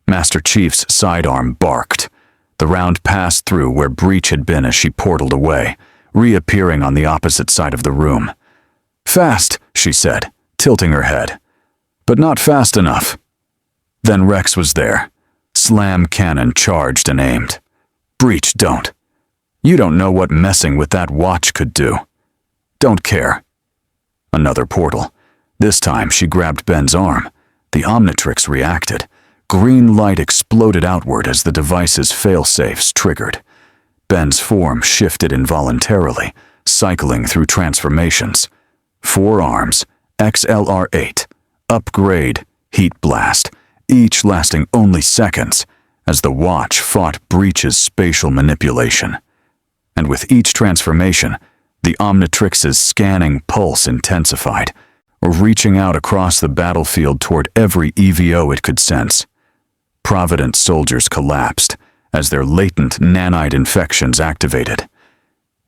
Master Chief's sidearm barked. The round passed through where Breach had been as she portaled away, reappearing on the opposite side of the room. Fast, she said, tilting her head. But not fast enough. Then Rex was there, Slam cannon charged and aimed. Breach, don't. You don't know what messing with that watch could do. Don't care. Another portal. This time she grabbed Ben's arm. The Omnitrix reacted. Green light exploded outward as the device's failsafes triggered. Ben's form shifted involuntarily, cycling through transformations. 4 arms, XLR8, upgrade, heat blast, each lasting only seconds as the watch fought Breach's spatial manipulation. And with each transformation, the Omnitrix's scanning pulse intensified, reaching out across the battlefield toward every EVO it could sense. Providence soldiers collapsed as their latent nanite infections activated.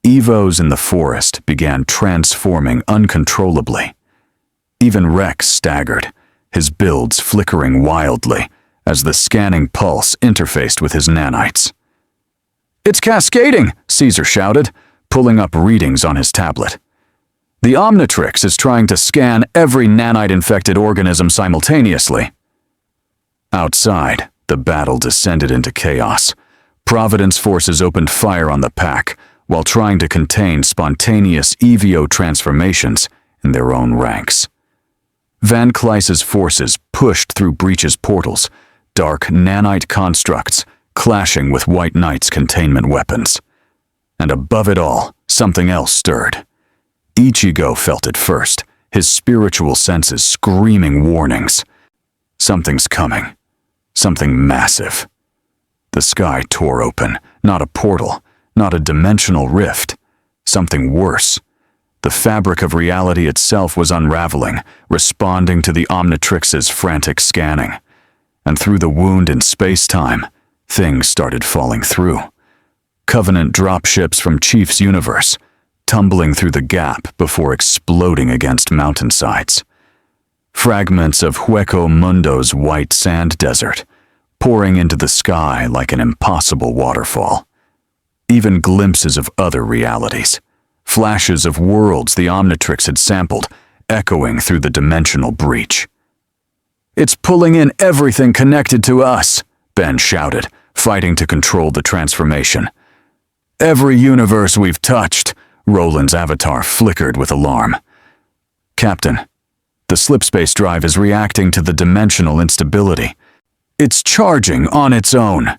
EVOs in the forest began transforming uncontrollably. Even Rex staggered, his builds flickering wildly as the scanning pulse interfaced with his nanites. "It's cascading!" Caesar shouted, pulling up readings on his tablet. "The Omnitrix is trying to scan every nanite-infected organism simultaneously." Outside, the battle descended into chaos. Providence forces opened fire on the pack while trying to contain spontaneous EVO transformations in their own ranks. Vanclice's forces pushed through Breach's portals, dark nanite constructs clashing with White Knight's containment weapons. And above it all, something else stirred. Ichigo felt it first, his spiritual senses screaming warnings. Something's coming. Something massive. The sky tore open, not a portal, not a dimensional rift. Something worse. The fabric of reality itself was unraveling, responding to the Omnitrix's frantic scanning. And through the wound in space-time, things started falling through. Covenant dropships from Chief's universe, tumbling through the gap before exploding against mountainsides. Fragments of Hueco Mundo's white sand desert, pouring into the sky like an impossible waterfall. Even glimpses of other realities, flashes of worlds the Omnitrix had sampled, echoing through the dimensional breach. "It's pulling in everything connected to us," Ben shouted, fighting to control the transformation. "Every universe we've touched," Roland's avatar flickered with alarm. "Captain, the slipspace drive is reacting to the dimensional instability. It's charging on its own."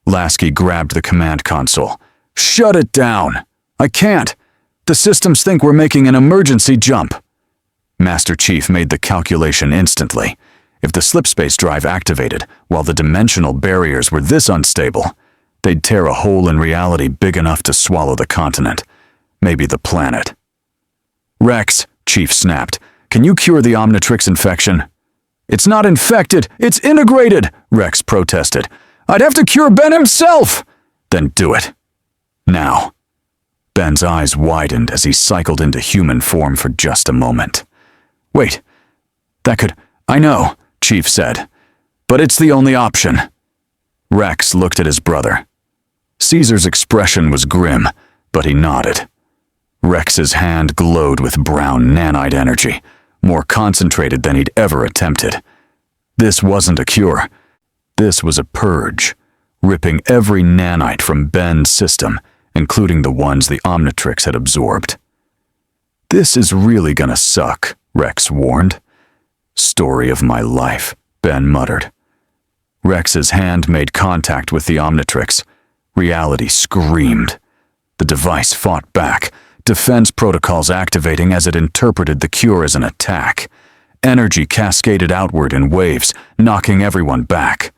Lasky grabbed the command console. "Shut it down. I can't. The systems think we're making an emergency jump." Master Chief made the calculation instantly. If the slipspace drive activated while the dimensional barriers were this unstable, they'd tear a hole in reality big enough to swallow the continent, maybe the planet. "Rex," Chief snapped, "can you cure the Omnitrix infection?" "It's not infected, it's integrated," Rex protested. "I'd have to cure Ben himself." "Then do it. Now." Ben's eyes widened as he cycled into human form for just a moment. "Wait, that could— I know," Chief said, "but it's the only option." Rex looked at his brother. Caesar's expression was grim, but he nodded. Rex's hand glowed with brown nanite energy, more concentrated than he'd ever attempted. This wasn't a cure. This was a purge, ripping every nanite from Ben's system, including the ones the Omnitrix had absorbed. "This is really gonna suck," Rex warned. "Story of my life," Ben muttered. Rex's hand made contact with the Omnitrix. Reality screamed. The device fought back, defense protocols activating as it interpreted the cure as an attack. Energy cascaded outward in waves, knocking everyone back.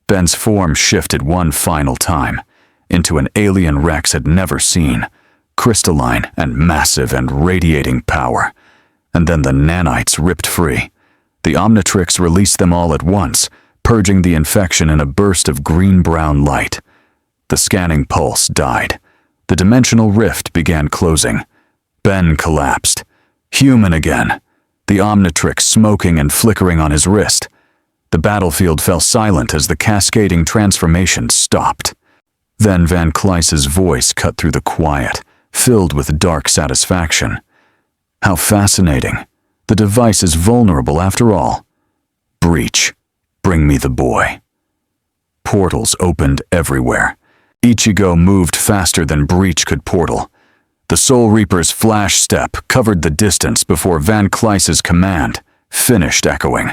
Ben's form shifted one final time, into an alien Rex had never seen, crystalline and massive and radiating power. And then the nanites ripped free. The Omnitrix released them all at once, purging the infection in a burst of green-brown light. The scanning pulse died. The dimensional rift began closing. Ben collapsed. Human again. The Omnitrix smoking and flickering on his wrist. The battlefield fell silent as the cascading transformation stopped. Then Vanclice's voice cut through the quiet, filled with dark satisfaction. "How fascinating. The device is vulnerable after all. Breach, bring me the boy." Portals opened everywhere. Ichigo moved faster than Bleach could portal. The Soul Reaper's flash step covered the distance before Vanclice's command finished echoing.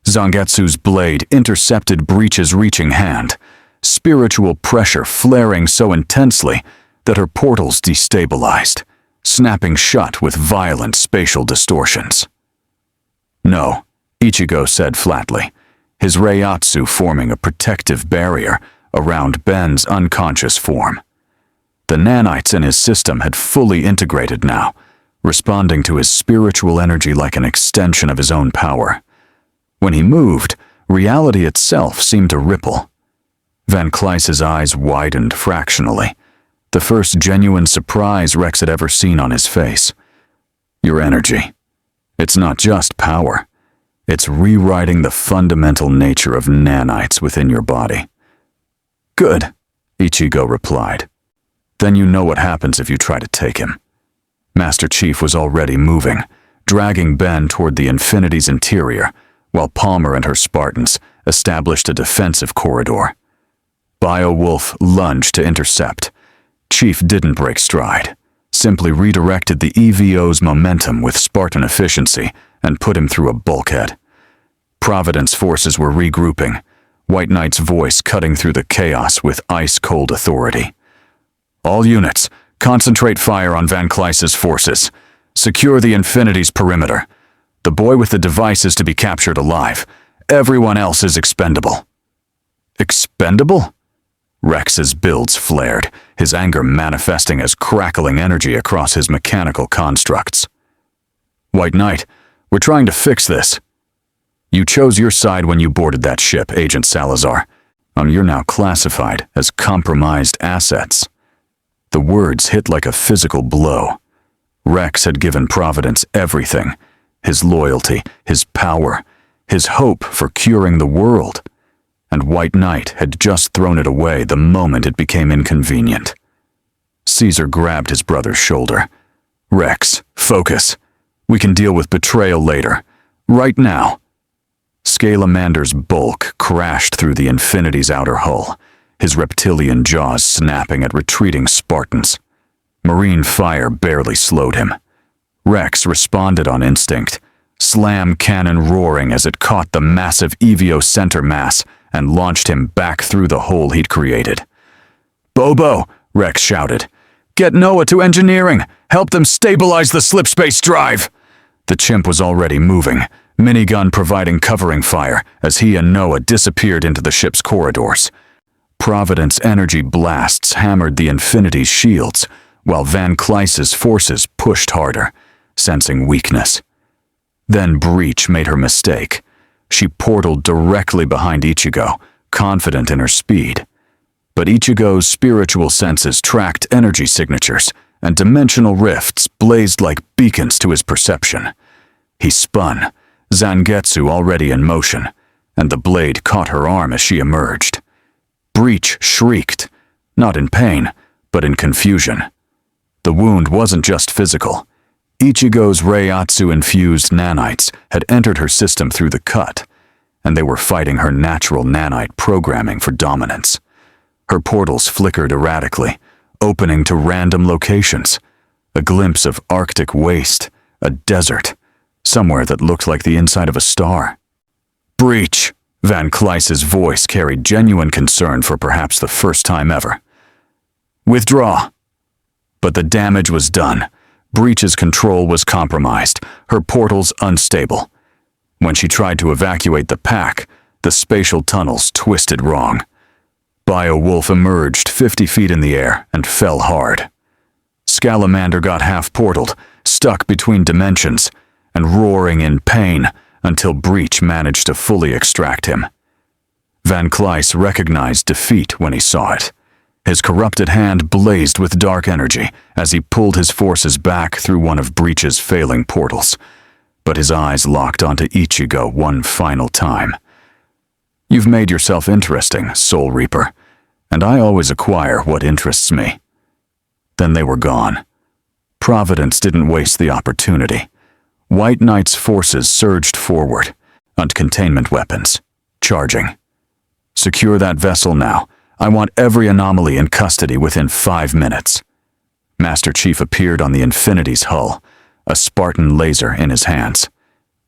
Zangetsu's blade intercepted Bleach's reaching hand, spiritual pressure flaring so intensely that her portals destabilized, snapping shut with violent spatial distortions. "No," Ichigo said flatly, his Reiatsu forming a protective barrier around Ben's unconscious form. The nanites in his system had fully integrated now, responding to his spiritual energy like an extension of his own power. When he moved, reality itself seemed to ripple. Vanclice's eyes widened fractionally, the first genuine surprise Rex had ever seen on his face. "Your energy. It's not just power. It's rewriting the fundamental nature of nanites within your body." "Good," Ichigo replied. "Then you know what happens if you try to take him." Master Chief was already moving, dragging Ben toward the Infinity's interior, while Palmer and her Spartans established a defensive corridor. Beowulf lunged to intercept. Chief didn't break stride, simply redirected the EVO's momentum with Spartan efficiency and put him through a bulkhead. Providence forces were regrouping, White Knight's voice cutting through the chaos with ice-cold authority. "All units, concentrate fire on Vanclice's forces. Secure the Infinity's perimeter. The boy with the device is to be captured alive. Everyone else is expendable." "Expendable?" Rex's builds flared, his anger manifesting as crackling energy across his mechanical constructs. "White Knight, we're trying to fix this." "You chose your side when you boarded that ship, Agent Salazar. You're now classified as compromised assets." The words hit like a physical blow. Rex had given Providence everything: his loyalty, his power, his hope for curing the world. And White Knight had just thrown it away the moment it became inconvenient. Caesar grabbed his brother's shoulder. "Rex, focus. We can deal with betrayal later. Right now." Scalamander's bulk crashed through the Infinity's outer hull, his reptilian jaws snapping at retreating Spartans. Marine fire barely slowed him. Rex responded on instinct, slam cannon roaring as it caught the massive EVO center mass and launched him back through the hole he'd created. "Bobo!" Rex shouted. "Get Noah to engineering! Help them stabilize the slipspace drive!" The chimp was already moving, minigun providing covering fire as he and Noah disappeared into the ship's corridors. Providence energy blasts hammered the Infinity's shields, while Vanclice's forces pushed harder, sensing weakness. Then Bleach made her mistake. She portaled directly behind Ichigo, confident in her speed. But Ichigo's spiritual senses tracked energy signatures, and dimensional rifts blazed like beacons to his perception. He spun, Zangetsu already in motion, and the blade caught her arm as she emerged. Bleach shrieked, not in pain, but in confusion. The wound wasn't just physical. Ichigo's Reiatsu-infused nanites had entered her system through the cut, and they were fighting her natural nanite programming for dominance. Her portals flickered erratically, opening to random locations. A glimpse of Arctic waste, a desert, somewhere that looked like the inside of a star. "Bleach!" Vanclice's voice carried genuine concern for perhaps the first time ever. "Withdraw!" But the damage was done. Bleach's control was compromised, her portals unstable. When she tried to evacuate the pack, the spatial tunnels twisted wrong. Beowulf emerged 50 feet in the air and fell hard. Scalamander got half-portaled, stuck between dimensions, and roaring in pain until Bleach managed to fully extract him. Vanclice recognized defeat when he saw it. His corrupted hand blazed with dark energy as he pulled his forces back through one of Bleach's failing portals, but his eyes locked onto Ichigo one final time. "You've made yourself interesting, Soul Reaper, and I always acquire what interests me." Then they were gone. Providence didn't waste the opportunity. White Knight's forces surged forward, and containment weapons, charging. Secure that vessel now. I want every anomaly in custody within 5 minutes. Master Chief appeared on the Infinity's hull, a Spartan laser in his hands.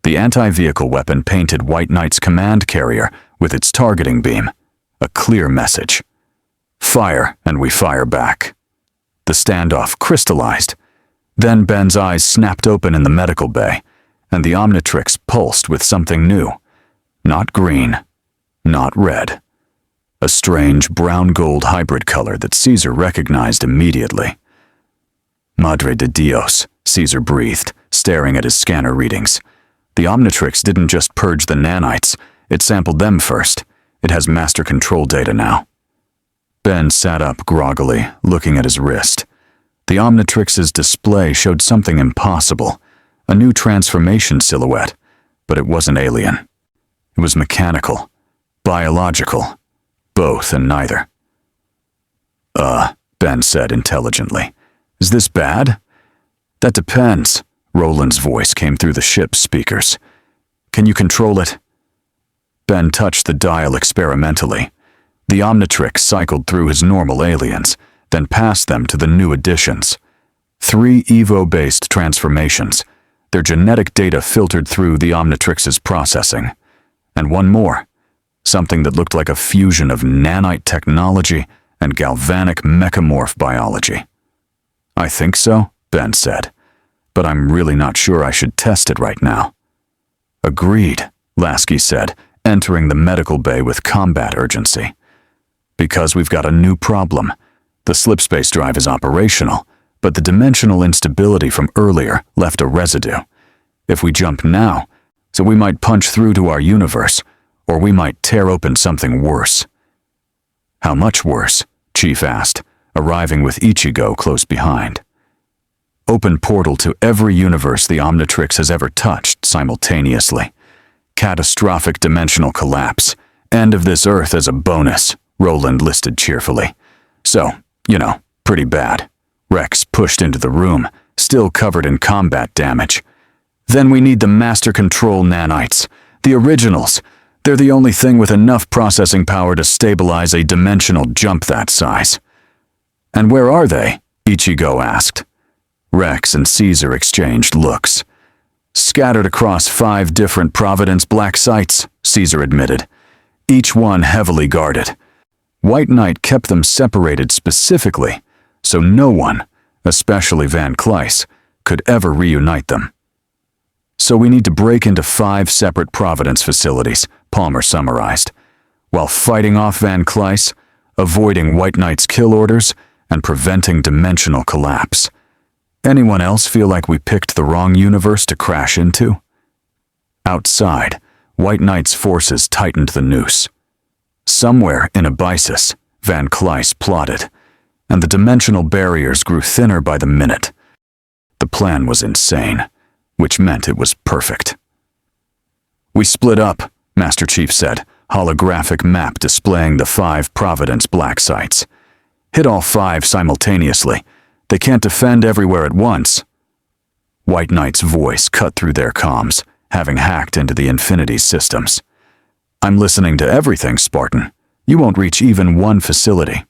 The anti-vehicle weapon painted White Knight's command carrier with its targeting beam. A clear message. Fire, and we fire back. The standoff crystallized. Then Ben's eyes snapped open in the medical bay, and the Omnitrix pulsed with something new. Not green, not red. A strange brown-gold hybrid color that Caesar recognized immediately. Madre de Dios, Caesar breathed, staring at his scanner readings. The Omnitrix didn't just purge the nanites, it sampled them first. It has master control data now. Ben sat up groggily, looking at his wrist. The Omnitrix's display showed something impossible, a new transformation silhouette, but it wasn't alien. It was mechanical, biological, both and neither. Ben said intelligently. Is this bad? That depends. Roland's voice came through the ship's speakers. Can you control it? Ben touched the dial experimentally. The Omnitrix cycled through his normal aliens, then passed them to the new additions. 3 EVO-based transformations, their genetic data filtered through the Omnitrix's processing. And one more, something that looked like a fusion of nanite technology and galvanic mechamorph biology. I think so, Ben said, but I'm really not sure I should test it right now. Agreed, Lasky said, entering the medical bay with combat urgency. Because we've got a new problem. The slipspace drive is operational, but the dimensional instability from earlier left a residue. If we jump now, so we might punch through to our universe, or we might tear open something worse. How much worse? Chief asked, arriving with Ichigo close behind. Open portal to every universe the Omnitrix has ever touched simultaneously. Catastrophic dimensional collapse. End of this Earth as a bonus, Roland listed cheerfully. So, pretty bad. Rex pushed into the room, still covered in combat damage. Then we need the master control nanites, the originals. They're the only thing with enough processing power to stabilize a dimensional jump that size. And where are they? Ichigo asked. Rex and Caesar exchanged looks. Scattered across 5 different Providence black sites, Caesar admitted, each one heavily guarded. White Knight kept them separated specifically, so no one, especially Vanclice, could ever reunite them. So we need to break into 5 separate Providence facilities, Palmer summarized, while fighting off Vanclice, avoiding White Knight's kill orders, and preventing dimensional collapse. Anyone else feel like we picked the wrong universe to crash into? Outside, White Knight's forces tightened the noose. Somewhere in Abyssus, Vanclice plotted, and the dimensional barriers grew thinner by the minute. The plan was insane, which meant it was perfect. We split up, Master Chief said, holographic map displaying the 5 Providence black sites. Hit all 5 simultaneously. They can't defend everywhere at once. White Knight's voice cut through their comms, having hacked into the Infinity systems. I'm listening to everything, Spartan. You won't reach even one facility.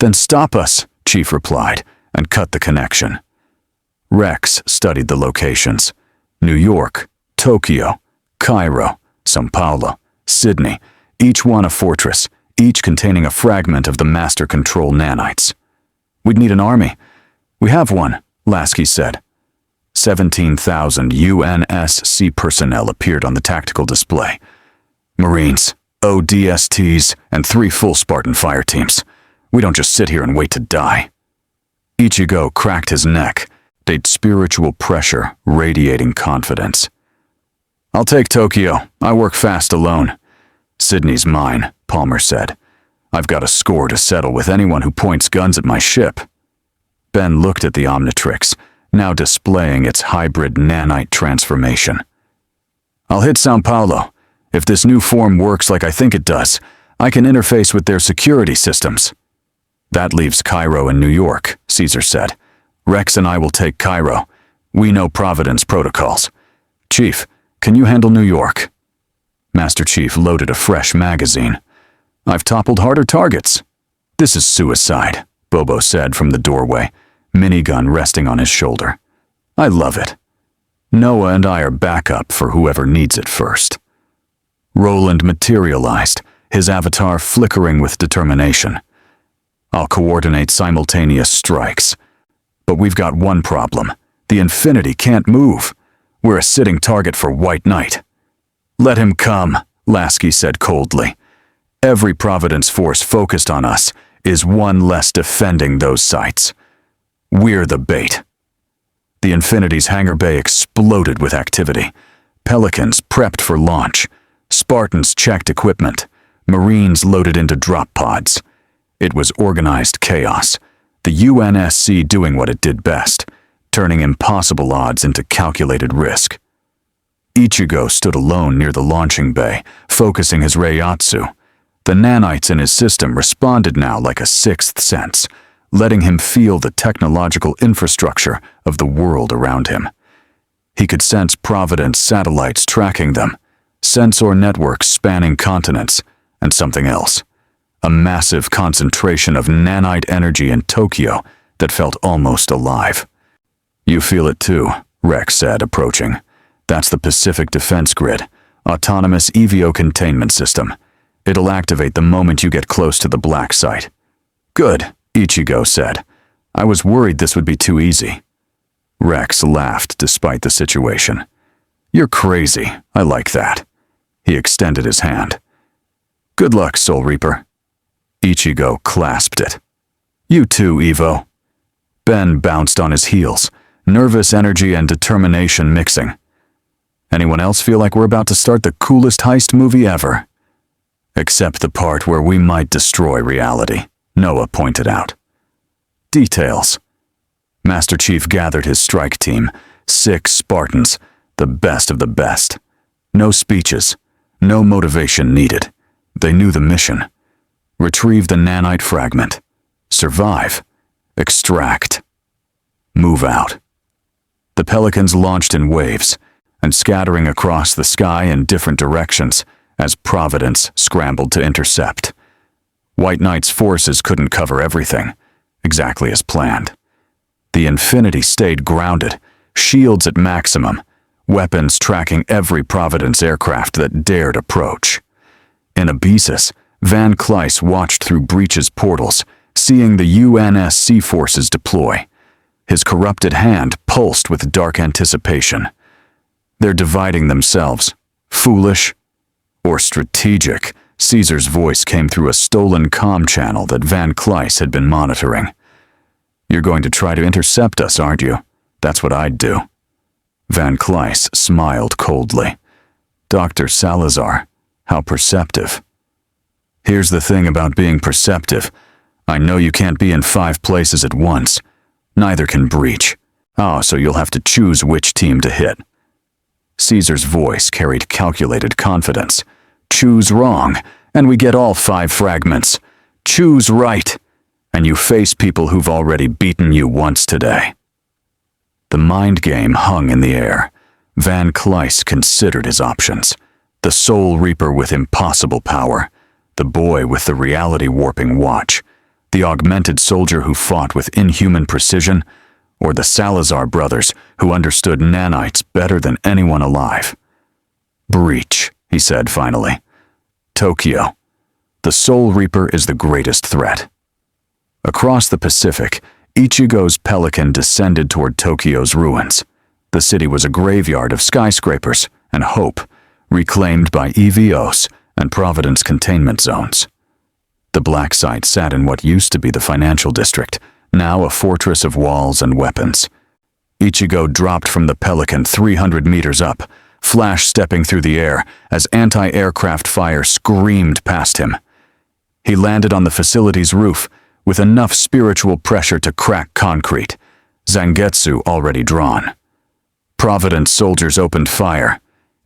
Then stop us, Chief replied, and cut the connection. Rex studied the locations. New York, Tokyo, Cairo, São Paulo, Sydney, each one a fortress, each containing a fragment of the master control nanites. We'd need an army. We have one, Lasky said. 17,000 UNSC personnel appeared on the tactical display. Marines, ODSTs, and 3 full Spartan fire teams. We don't just sit here and wait to die. Ichigo cracked his neck, did spiritual pressure, radiating confidence. I'll take Tokyo. I work fast alone. Sydney's mine, Palmer said. I've got a score to settle with anyone who points guns at my ship. Ben looked at the Omnitrix, now displaying its hybrid nanite transformation. I'll hit São Paulo. If this new form works like I think it does, I can interface with their security systems. That leaves Cairo and New York, Caesar said. Rex and I will take Cairo. We know Providence protocols. Chief, can you handle New York? Master Chief loaded a fresh magazine. I've toppled harder targets. This is suicide, Bobo said from the doorway, minigun resting on his shoulder. I love it. Noah and I are backup for whoever needs it first. Roland materialized, his avatar flickering with determination. I'll coordinate simultaneous strikes. But we've got one problem. The Infinity can't move. We're a sitting target for White Knight. Let him come, Lasky said coldly. Every Providence force focused on us is one less defending those sites. We're the bait. The Infinity's hangar bay exploded with activity. Pelicans prepped for launch. Spartans checked equipment. Marines loaded into drop pods. It was organized chaos. The UNSC doing what it did best, turning impossible odds into calculated risk. Ichigo stood alone near the launching bay, focusing his Reiatsu. The nanites in his system responded now like a sixth sense, letting him feel the technological infrastructure of the world around him. He could sense Providence satellites tracking them, sensor networks spanning continents, and something else. A massive concentration of nanite energy in Tokyo that felt almost alive. You feel it too, Rex said, approaching. That's the Pacific Defense Grid, autonomous EVO containment system. It'll activate the moment you get close to the black site. Good, Ichigo said. I was worried this would be too easy. Rex laughed despite the situation. You're crazy. I like that. He extended his hand. Good luck, Soul Reaper. Ichigo clasped it. You too, Evo. Ben bounced on his heels, nervous energy and determination mixing. Anyone else feel like we're about to start the coolest heist movie ever? Except the part where we might destroy reality, Noah pointed out. Details. Master Chief gathered his strike team, 6 Spartans, the best of the best. No speeches, no motivation needed. They knew the mission. Retrieve the nanite fragment. Survive. Extract. Move out. The Pelicans launched in waves, and scattering across the sky in different directions as Providence scrambled to intercept. White Knight's forces couldn't cover everything, exactly as planned. The Infinity stayed grounded, shields at maximum, weapons tracking every Providence aircraft that dared approach. In Abyssus, Vanclice watched through Breach's portals, seeing the UNSC forces deploy. His corrupted hand pulsed with dark anticipation. They're dividing themselves. Foolish or strategic, Caesar's voice came through a stolen comm channel that Vanclice had been monitoring. You're going to try to intercept us, aren't you? That's what I'd do. Vanclice smiled coldly. Dr. Salazar, how perceptive. Here's the thing about being perceptive. I know you can't be in 5 places at once. Neither can Breach. So you'll have to choose which team to hit. Caesar's voice carried calculated confidence. Choose wrong, and we get all 5 fragments. Choose right, and you face people who've already beaten you once today. The mind game hung in the air. Vanclice considered his options. The Soul Reaper with impossible power. The boy with the reality-warping watch. The augmented soldier who fought with inhuman precision, or the Salazar brothers who understood nanites better than anyone alive. Breach, he said finally. Tokyo. The Soul Reaper is the greatest threat. Across the Pacific, Ichigo's Pelican descended toward Tokyo's ruins. The city was a graveyard of skyscrapers and hope, reclaimed by EVOs and Providence containment zones. The black site sat in what used to be the financial district, now a fortress of walls and weapons. Ichigo dropped from the Pelican 300 meters up, flash stepping through the air as anti-aircraft fire screamed past him. He landed on the facility's roof with enough spiritual pressure to crack concrete, Zangetsu already drawn. Providence soldiers opened fire.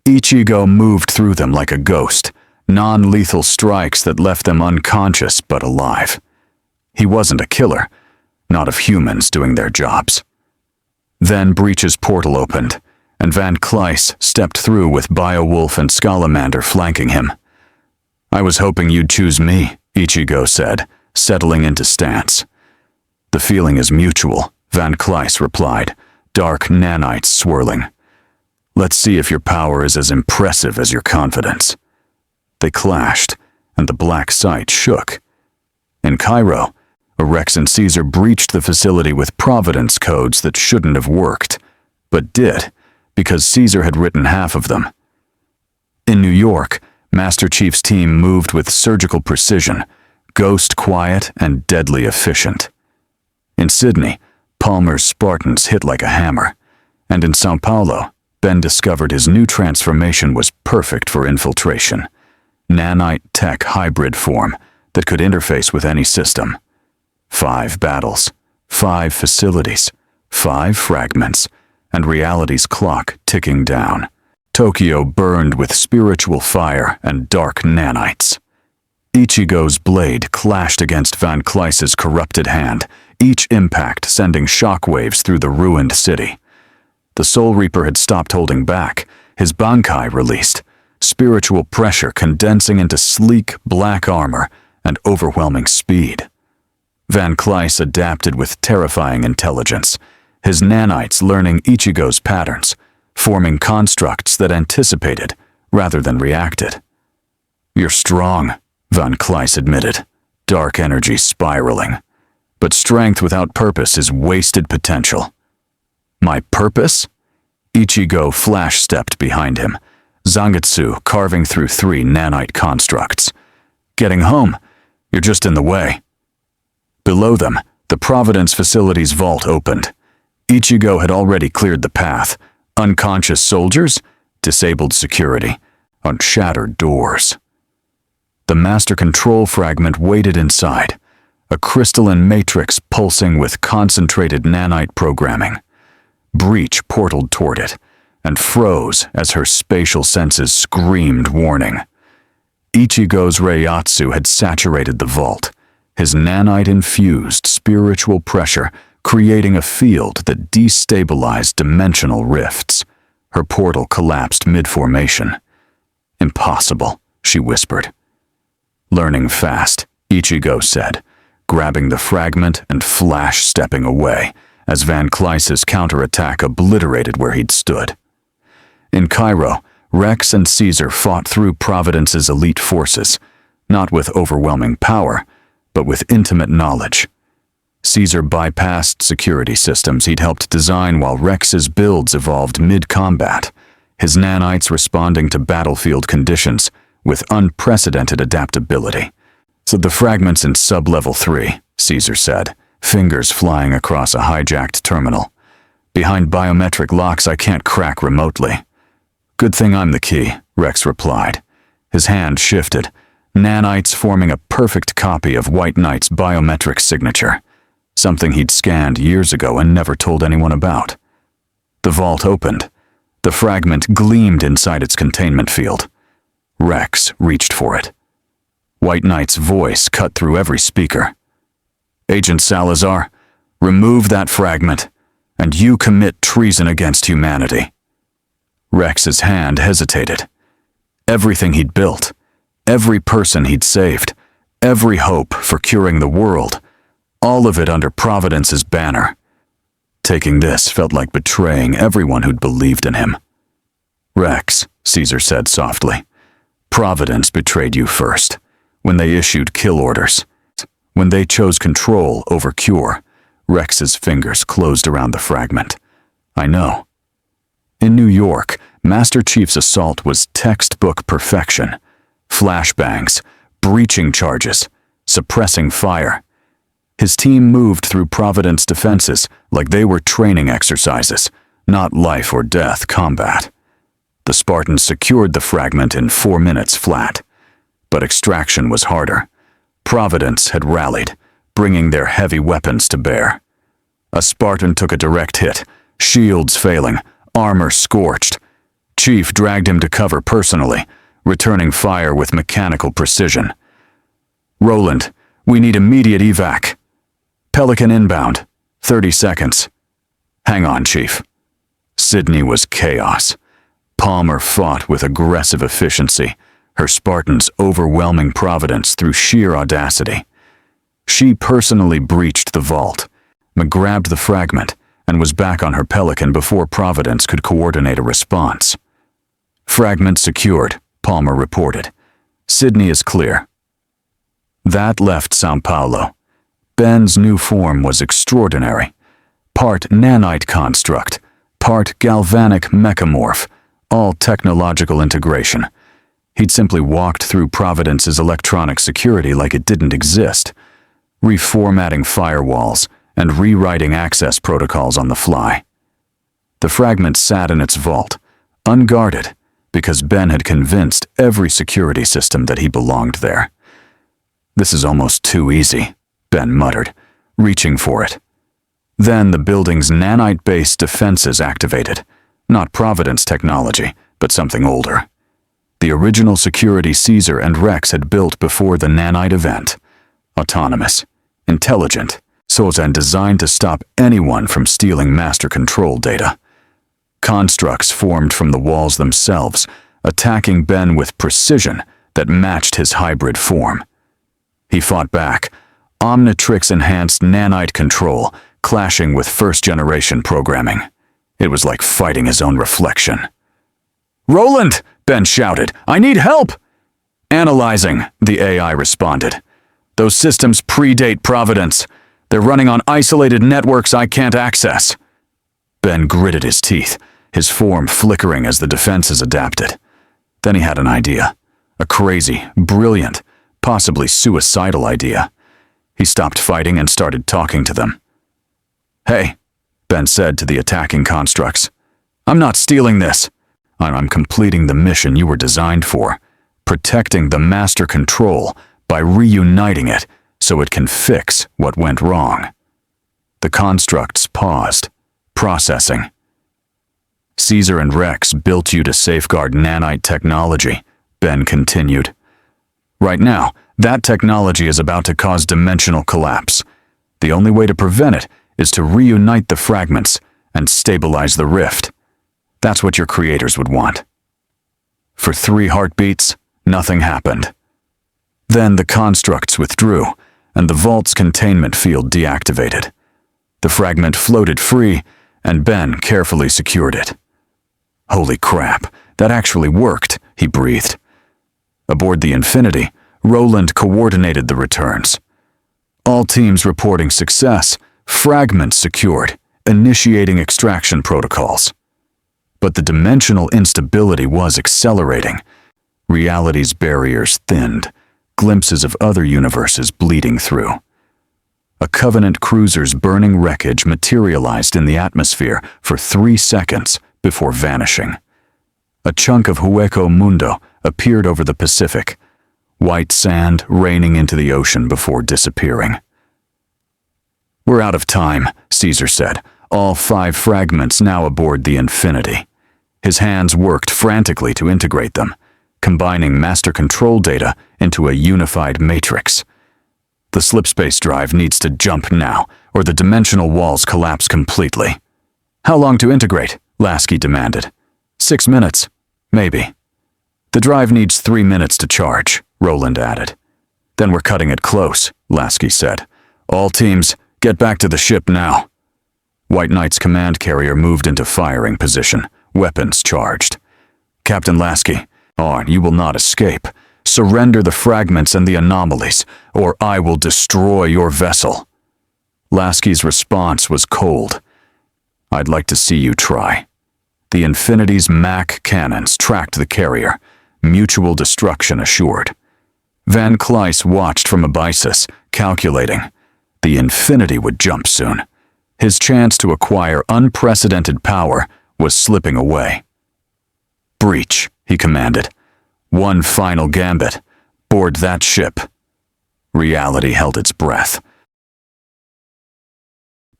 Ichigo moved through them like a ghost, non-lethal strikes that left them unconscious but alive. He wasn't a killer, not of humans doing their jobs. Then Breach's portal opened, and Vanclice stepped through with Beowulf and Scalamander flanking him. I was hoping you'd choose me, Ichigo said, settling into stance. The feeling is mutual, Vanclice replied, dark nanites swirling. Let's see if your power is as impressive as your confidence. They clashed, and the black site shook. In Cairo, Rex and Caesar breached the facility with Providence codes that shouldn't have worked, but did, because Caesar had written half of them. In New York, Master Chief's team moved with surgical precision, ghost quiet and deadly efficient. In Sydney, Palmer's Spartans hit like a hammer, and in Sao Paulo, Ben discovered his new transformation was perfect for infiltration. Nanite tech hybrid form that could interface with any system. 5 battles, 5 facilities, 5 fragments, and reality's clock ticking down. Tokyo burned with spiritual fire and dark nanites. Ichigo's blade clashed against Vanclice's corrupted hand, each impact sending shockwaves through the ruined city. The Soul Reaper had stopped holding back, his Bankai released, spiritual pressure condensing into sleek black armor and overwhelming speed. Vanclice adapted with terrifying intelligence, his nanites learning Ichigo's patterns, forming constructs that anticipated rather than reacted. You're strong, Vanclice admitted, dark energy spiraling. But strength without purpose is wasted potential. My purpose? Ichigo flash-stepped behind him, Zangetsu carving through 3 nanite constructs. Getting home, you're just in the way. Below them, the Providence facility's vault opened. Ichigo had already cleared the path. Unconscious soldiers, disabled security, on shattered doors. The master control fragment waited inside, a crystalline matrix pulsing with concentrated nanite programming. Bleach portaled toward it, and froze as her spatial senses screamed warning. Ichigo's Reiatsu had saturated the vault, his nanite-infused spiritual pressure creating a field that destabilized dimensional rifts. Her portal collapsed mid-formation. Impossible, she whispered. Learning fast, Ichigo said, grabbing the fragment and flash-stepping away as Vanclice's counterattack obliterated where he'd stood. In Cairo, Rex and Caesar fought through Providence's elite forces, not with overwhelming power, but with intimate knowledge. Caesar bypassed security systems he'd helped design while Rex's builds evolved mid-combat, his nanites responding to battlefield conditions with unprecedented adaptability. So the fragments in sub-level 3, Caesar said, fingers flying across a hijacked terminal. Behind biometric locks I can't crack remotely. Good thing I'm the key, Rex replied. His hand shifted, nanites forming a perfect copy of White Knight's biometric signature, something he'd scanned years ago and never told anyone about. The vault opened. The fragment gleamed inside its containment field. Rex reached for it. White Knight's voice cut through every speaker. Agent Salazar, remove that fragment, and you commit treason against humanity. Rex's hand hesitated. Everything he'd built, every person he'd saved, every hope for curing the world, all of it under Providence's banner. Taking this felt like betraying everyone who'd believed in him. Rex, Caesar said softly, Providence betrayed you first, when they issued kill orders. When they chose control over cure, Rex's fingers closed around the fragment. I know. In New York, Master Chief's assault was textbook perfection. Flashbangs, breaching charges, suppressing fire. His team moved through Providence defenses like they were training exercises, not life or death combat. The Spartans secured the fragment in 4 minutes flat. But extraction was harder. Providence had rallied, bringing their heavy weapons to bear. A Spartan took a direct hit, shields failing, armor scorched. Chief dragged him to cover personally, returning fire with mechanical precision. Roland, we need immediate evac. Pelican inbound, 30 seconds. Hang on, Chief. Sydney was chaos. Palmer fought with aggressive efficiency, her Spartans overwhelming Providence through sheer audacity. She personally breached the vault, grabbed the fragment, and was back on her Pelican before Providence could coordinate a response. "Fragment secured," Palmer reported. "Sydney is clear." That left São Paulo. Ben's new form was extraordinary. Part nanite construct, part galvanic mechamorph, all technological integration. He'd simply walked through Providence's electronic security like it didn't exist, reformatting firewalls and rewriting access protocols on the fly. The fragment sat in its vault, unguarded, because Ben had convinced every security system that he belonged there. "This is almost too easy," Ben muttered, reaching for it. Then the building's nanite-based defenses activated, not Providence technology, but something older. The original security Caesar and Rex had built before the Nanite Event. Autonomous, intelligent, and designed to stop anyone from stealing master control data. Constructs formed from the walls themselves, attacking Ben with precision that matched his hybrid form. He fought back, Omnitrix-enhanced nanite control, clashing with first-generation programming. It was like fighting his own reflection. "Roland!" Ben shouted. "I need help!" "Analyzing," the AI responded. "Those systems predate Providence. They're running on isolated networks I can't access." Ben gritted his teeth, his form flickering as the defenses adapted. Then he had an idea. A crazy, brilliant, possibly suicidal idea. He stopped fighting and started talking to them. "Hey," Ben said to the attacking constructs. "I'm not stealing this. I'm completing the mission you were designed for, protecting the master control by reuniting it so it can fix what went wrong." The constructs paused, processing. "Caesar and Rex built you to safeguard nanite technology," Ben continued. "Right now, that technology is about to cause dimensional collapse. The only way to prevent it is to reunite the fragments and stabilize the rift. That's what your creators would want." For 3 heartbeats, nothing happened. Then the constructs withdrew, and the vault's containment field deactivated. The fragment floated free, and Ben carefully secured it. "Holy crap, that actually worked," he breathed. Aboard the Infinity, Roland coordinated the returns. All teams reporting success, fragments secured, initiating extraction protocols. But the dimensional instability was accelerating. Reality's barriers thinned, glimpses of other universes bleeding through. A Covenant cruiser's burning wreckage materialized in the atmosphere for 3 seconds before vanishing. A chunk of Hueco Mundo appeared over the Pacific, white sand raining into the ocean before disappearing. "We're out of time," Caesar said, all 5 fragments now aboard the Infinity. His hands worked frantically to integrate them, combining master control data into a unified matrix. "The slipspace drive needs to jump now, or the dimensional walls collapse completely." "How long to integrate?" Lasky demanded. 6 minutes, maybe." "The drive needs 3 minutes to charge," Roland added. "Then we're cutting it close," Lasky said. "All teams, get back to the ship now." White Knight's command carrier moved into firing position, weapons charged. "Captain Lasky, you will not escape. Surrender the fragments and the anomalies, or I will destroy your vessel." Lasky's response was cold. "I'd like to see you try." The Infinity's Mac cannons tracked the carrier, mutual destruction assured. Vanclice watched from Abyssus, calculating. The Infinity would jump soon. His chance to acquire unprecedented power was slipping away. "Breach," he commanded. "One final gambit. Board that ship." Reality held its breath.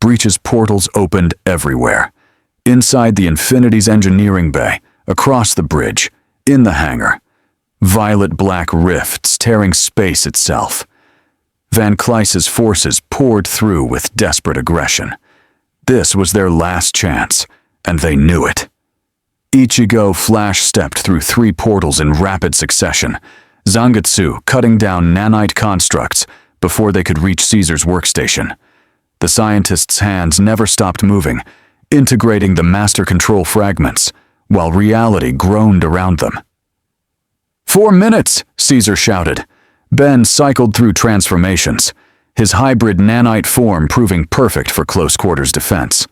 Breach's portals opened everywhere. Inside the Infinity's engineering bay, across the bridge, in the hangar. Violet-black rifts tearing space itself. Vanclice's forces poured through with desperate aggression. This was their last chance, and they knew it. Ichigo flash-stepped through 3 portals in rapid succession, Zangetsu cutting down nanite constructs before they could reach Caesar's workstation. The scientist's hands never stopped moving, integrating the master control fragments, while reality groaned around them. 4 minutes, Caesar shouted. Ben cycled through transformations, his hybrid nanite form proving perfect for close-quarters defense.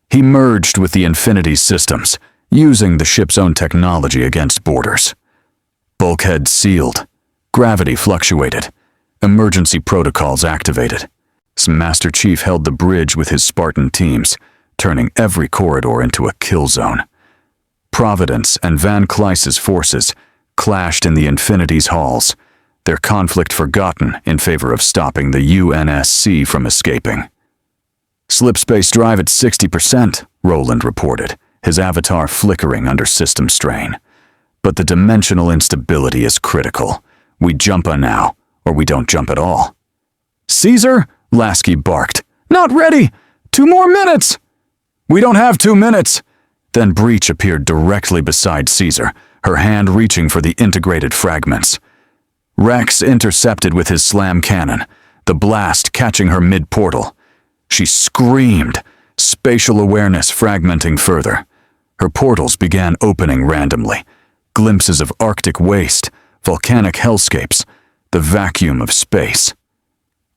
He merged with the Infinity's systems, using the ship's own technology against borders. Bulkheads sealed, gravity fluctuated, emergency protocols activated. Master Chief held the bridge with his Spartan teams, turning every corridor into a kill zone. Providence and Vanclice's forces clashed in the Infinity's halls, their conflict forgotten in favor of stopping the UNSC from escaping. Slipspace drive at 60%, Roland reported, his avatar flickering under system strain. But the dimensional instability is critical. We jump on now, or we don't jump at all. Caesar? Lasky barked. Not ready! 2 more minutes! We don't have 2 minutes! Then Bleach appeared directly beside Caesar, her hand reaching for the integrated fragments. Rex intercepted with his slam cannon, the blast catching her mid-portal. She screamed, spatial awareness fragmenting further. Her portals began opening randomly, glimpses of Arctic waste, volcanic hellscapes, the vacuum of space.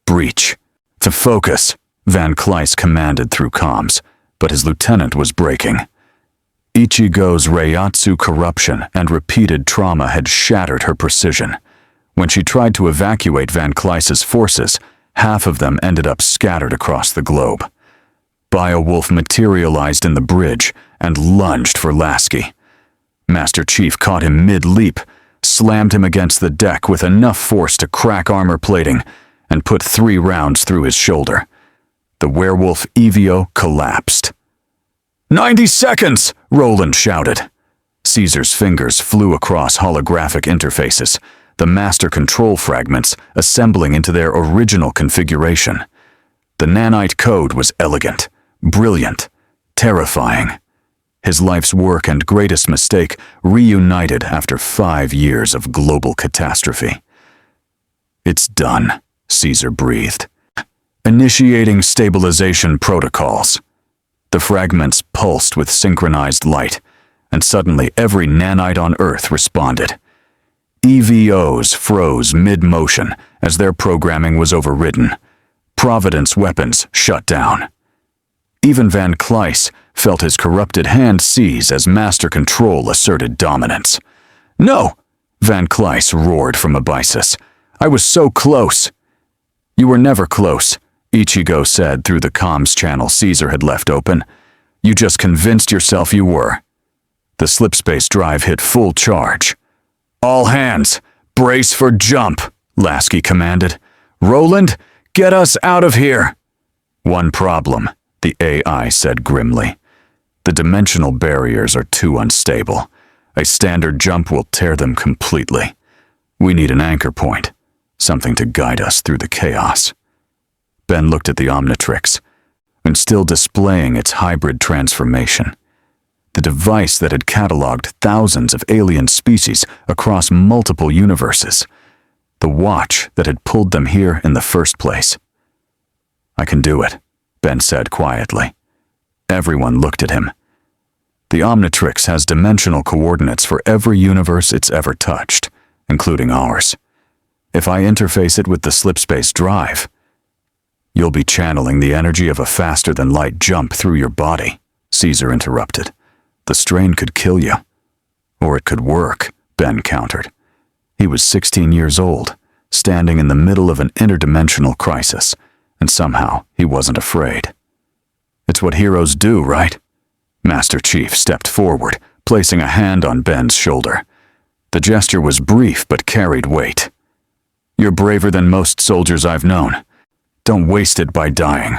Breach. To focus, Vanclice commanded through comms, but his lieutenant was braking. Ichigo's Reiatsu corruption and repeated trauma had shattered her precision. When she tried to evacuate Vanclice's forces, half of them ended up scattered across the globe. Beowulf materialized in the bridge and lunged for Lasky. Master Chief caught him mid-leap, slammed him against the deck with enough force to crack armor plating, and put 3 rounds through his shoulder. The werewolf EVO collapsed. 90 seconds! Roland shouted. Caesar's fingers flew across holographic interfaces, the master control fragments assembling into their original configuration. The nanite code was elegant, brilliant, terrifying. His life's work and greatest mistake reunited after 5 years of global catastrophe. It's done, Caesar breathed. Initiating stabilization protocols. The fragments pulsed with synchronized light, and suddenly every nanite on Earth responded. EVOs froze mid-motion as their programming was overridden. Providence weapons shut down. Even Vanclice felt his corrupted hand seize as master control asserted dominance. No! Vanclice roared from Abyssus. I was so close. You were never close, Ichigo said through the comms channel Caesar had left open. You just convinced yourself you were. The slipspace drive hit full charge. All hands, brace for jump, Lasky commanded. Roland, get us out of here. One problem, the AI said grimly. The dimensional barriers are too unstable. A standard jump will tear them completely. We need an anchor point, something to guide us through the chaos. Ben looked at the Omnitrix, and still displaying its hybrid transformation. The device that had cataloged thousands of alien species across multiple universes. The watch that had pulled them here in the first place. I can do it, Ben said quietly. Everyone looked at him. The Omnitrix has dimensional coordinates for every universe it's ever touched, including ours. If I interface it with the slipspace drive, you'll be channeling the energy of a faster-than-light jump through your body, Caesar interrupted. The strain could kill you. Or it could work, Ben countered. He was 16 years old, standing in the middle of an interdimensional crisis, and somehow he wasn't afraid. It's what heroes do, right? Master Chief stepped forward, placing a hand on Ben's shoulder. The gesture was brief but carried weight. You're braver than most soldiers I've known. Don't waste it by dying.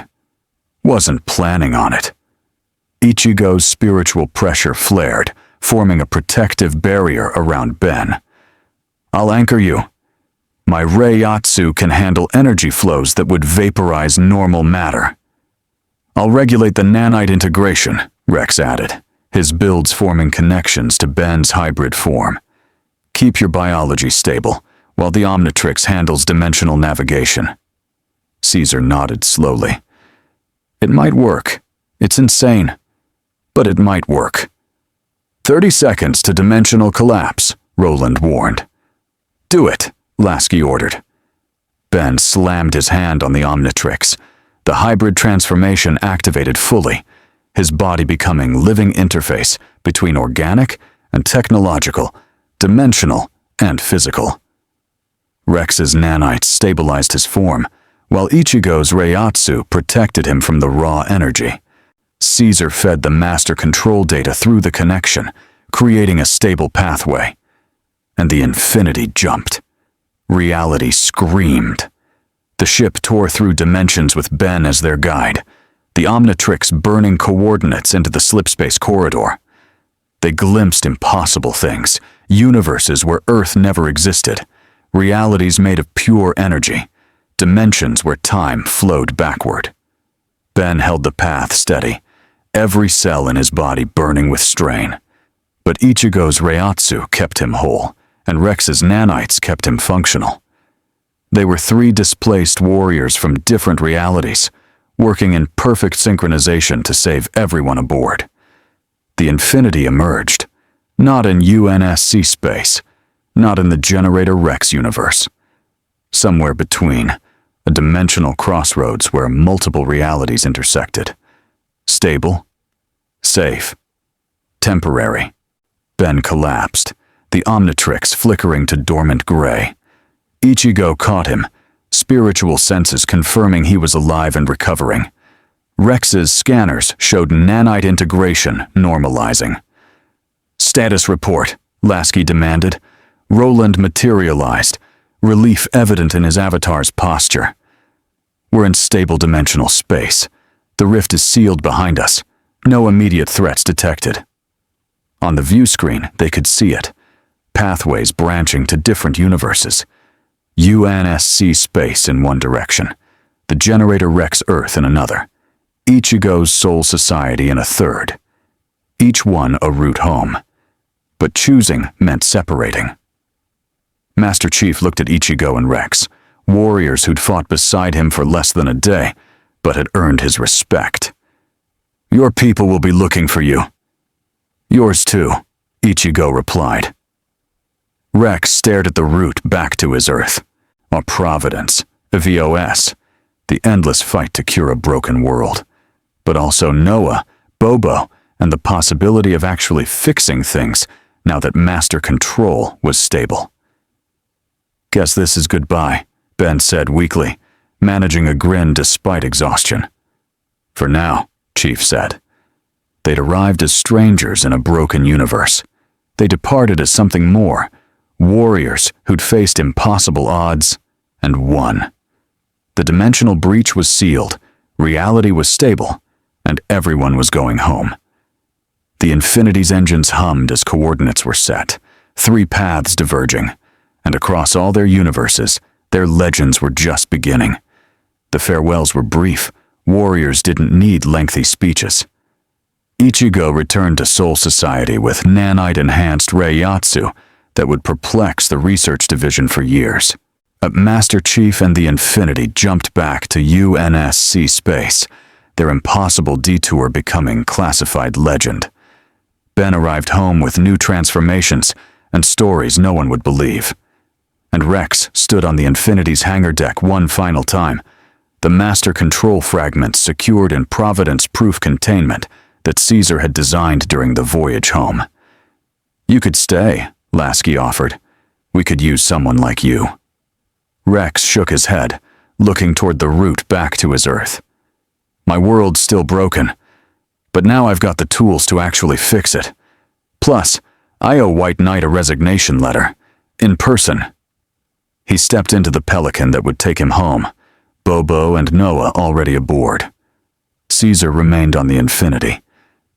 Wasn't planning on it. Ichigo's spiritual pressure flared, forming a protective barrier around Ben. I'll anchor you. My Reiatsu can handle energy flows that would vaporize normal matter. I'll regulate the nanite integration, Rex added, his builds forming connections to Ben's hybrid form. Keep your biology stable, while the Omnitrix handles dimensional navigation. Caesar nodded slowly. It might work. It's insane. But it might work. 30 seconds to dimensional collapse, Roland warned. Do it, Lasky ordered. Ben slammed his hand on the Omnitrix. The hybrid transformation activated fully, his body becoming living interface between organic and technological, dimensional and physical. Rex's nanites stabilized his form, while Ichigo's Reiatsu protected him from the raw energy. Caesar fed the master control data through the connection, creating a stable pathway. And the Infinity jumped. Reality screamed. The ship tore through dimensions with Ben as their guide, the Omnitrix burning coordinates into the slipspace corridor. They glimpsed impossible things, universes where Earth never existed, realities made of pure energy, dimensions where time flowed backward. Ben held the path steady, every cell in his body burning with strain. But Ichigo's Reiatsu kept him whole, and Rex's nanites kept him functional. They were three displaced warriors from different realities, working in perfect synchronization to save everyone aboard. The Infinity emerged, not in UNSC space, not in the Generator Rex universe. Somewhere between, a dimensional crossroads where multiple realities intersected. Stable, safe, temporary. Ben collapsed, the Omnitrix flickering to dormant gray. Ichigo caught him, spiritual senses confirming he was alive and recovering. Rex's scanners showed nanite integration normalizing. Status report, Lasky demanded. Roland materialized, relief evident in his avatar's posture. We're in stable dimensional space. The rift is sealed behind us. No immediate threats detected. On the view screen, they could see it. Pathways branching to different universes. UNSC space in one direction, the Generator Rex Earth in another, Ichigo's Soul Society in a third. Each one a route home. But choosing meant separating. Master Chief looked at Ichigo and Rex, warriors who'd fought beside him for less than a day, but had earned his respect. Your people will be looking for you. Yours too, Ichigo replied. Rex stared at the route back to his Earth, or Providence, EVOS, the endless fight to cure a broken world, but also Noah, Bobo, and the possibility of actually fixing things now that master control was stable. Guess this is goodbye, Ben said weakly, managing a grin despite exhaustion. For now, Chief said. They'd arrived as strangers in a broken universe. They departed as something more, warriors who'd faced impossible odds and won. The dimensional breach was sealed, reality was stable, and everyone was going home. The Infinity's engines hummed as coordinates were set, three paths diverging, and across all their universes, their legends were just beginning. The farewells were brief, warriors didn't need lengthy speeches. Ichigo returned to Soul Society with nanite-enhanced Reiatsu that would perplex the research division for years. Master Chief and the Infinity jumped back to UNSC space, their impossible detour becoming classified legend. Ben arrived home with new transformations and stories no one would believe. And Rex stood on the Infinity's hangar deck one final time, the master control fragments secured in Providence-proof containment that Caesar had designed during the voyage home. You could stay, Lasky offered. We could use someone like you. Rex shook his head, looking toward the route back to his Earth. My world's still broken, but now I've got the tools to actually fix it. Plus, I owe White Knight a resignation letter, in person. He stepped into the Pelican that would take him home, Bobo and Noah already aboard. Caesar remained on the Infinity,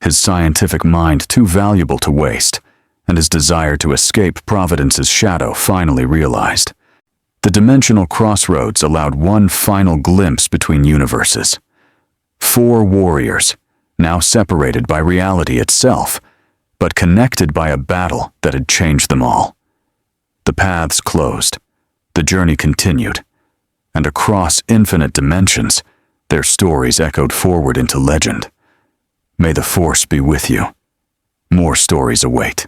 his scientific mind too valuable to waste, and his desire to escape Providence's shadow finally realized. The dimensional crossroads allowed one final glimpse between universes. Four warriors, now separated by reality itself, but connected by a battle that had changed them all. The paths closed, the journey continued, and across infinite dimensions, their stories echoed forward into legend. May the Force be with you. More stories await.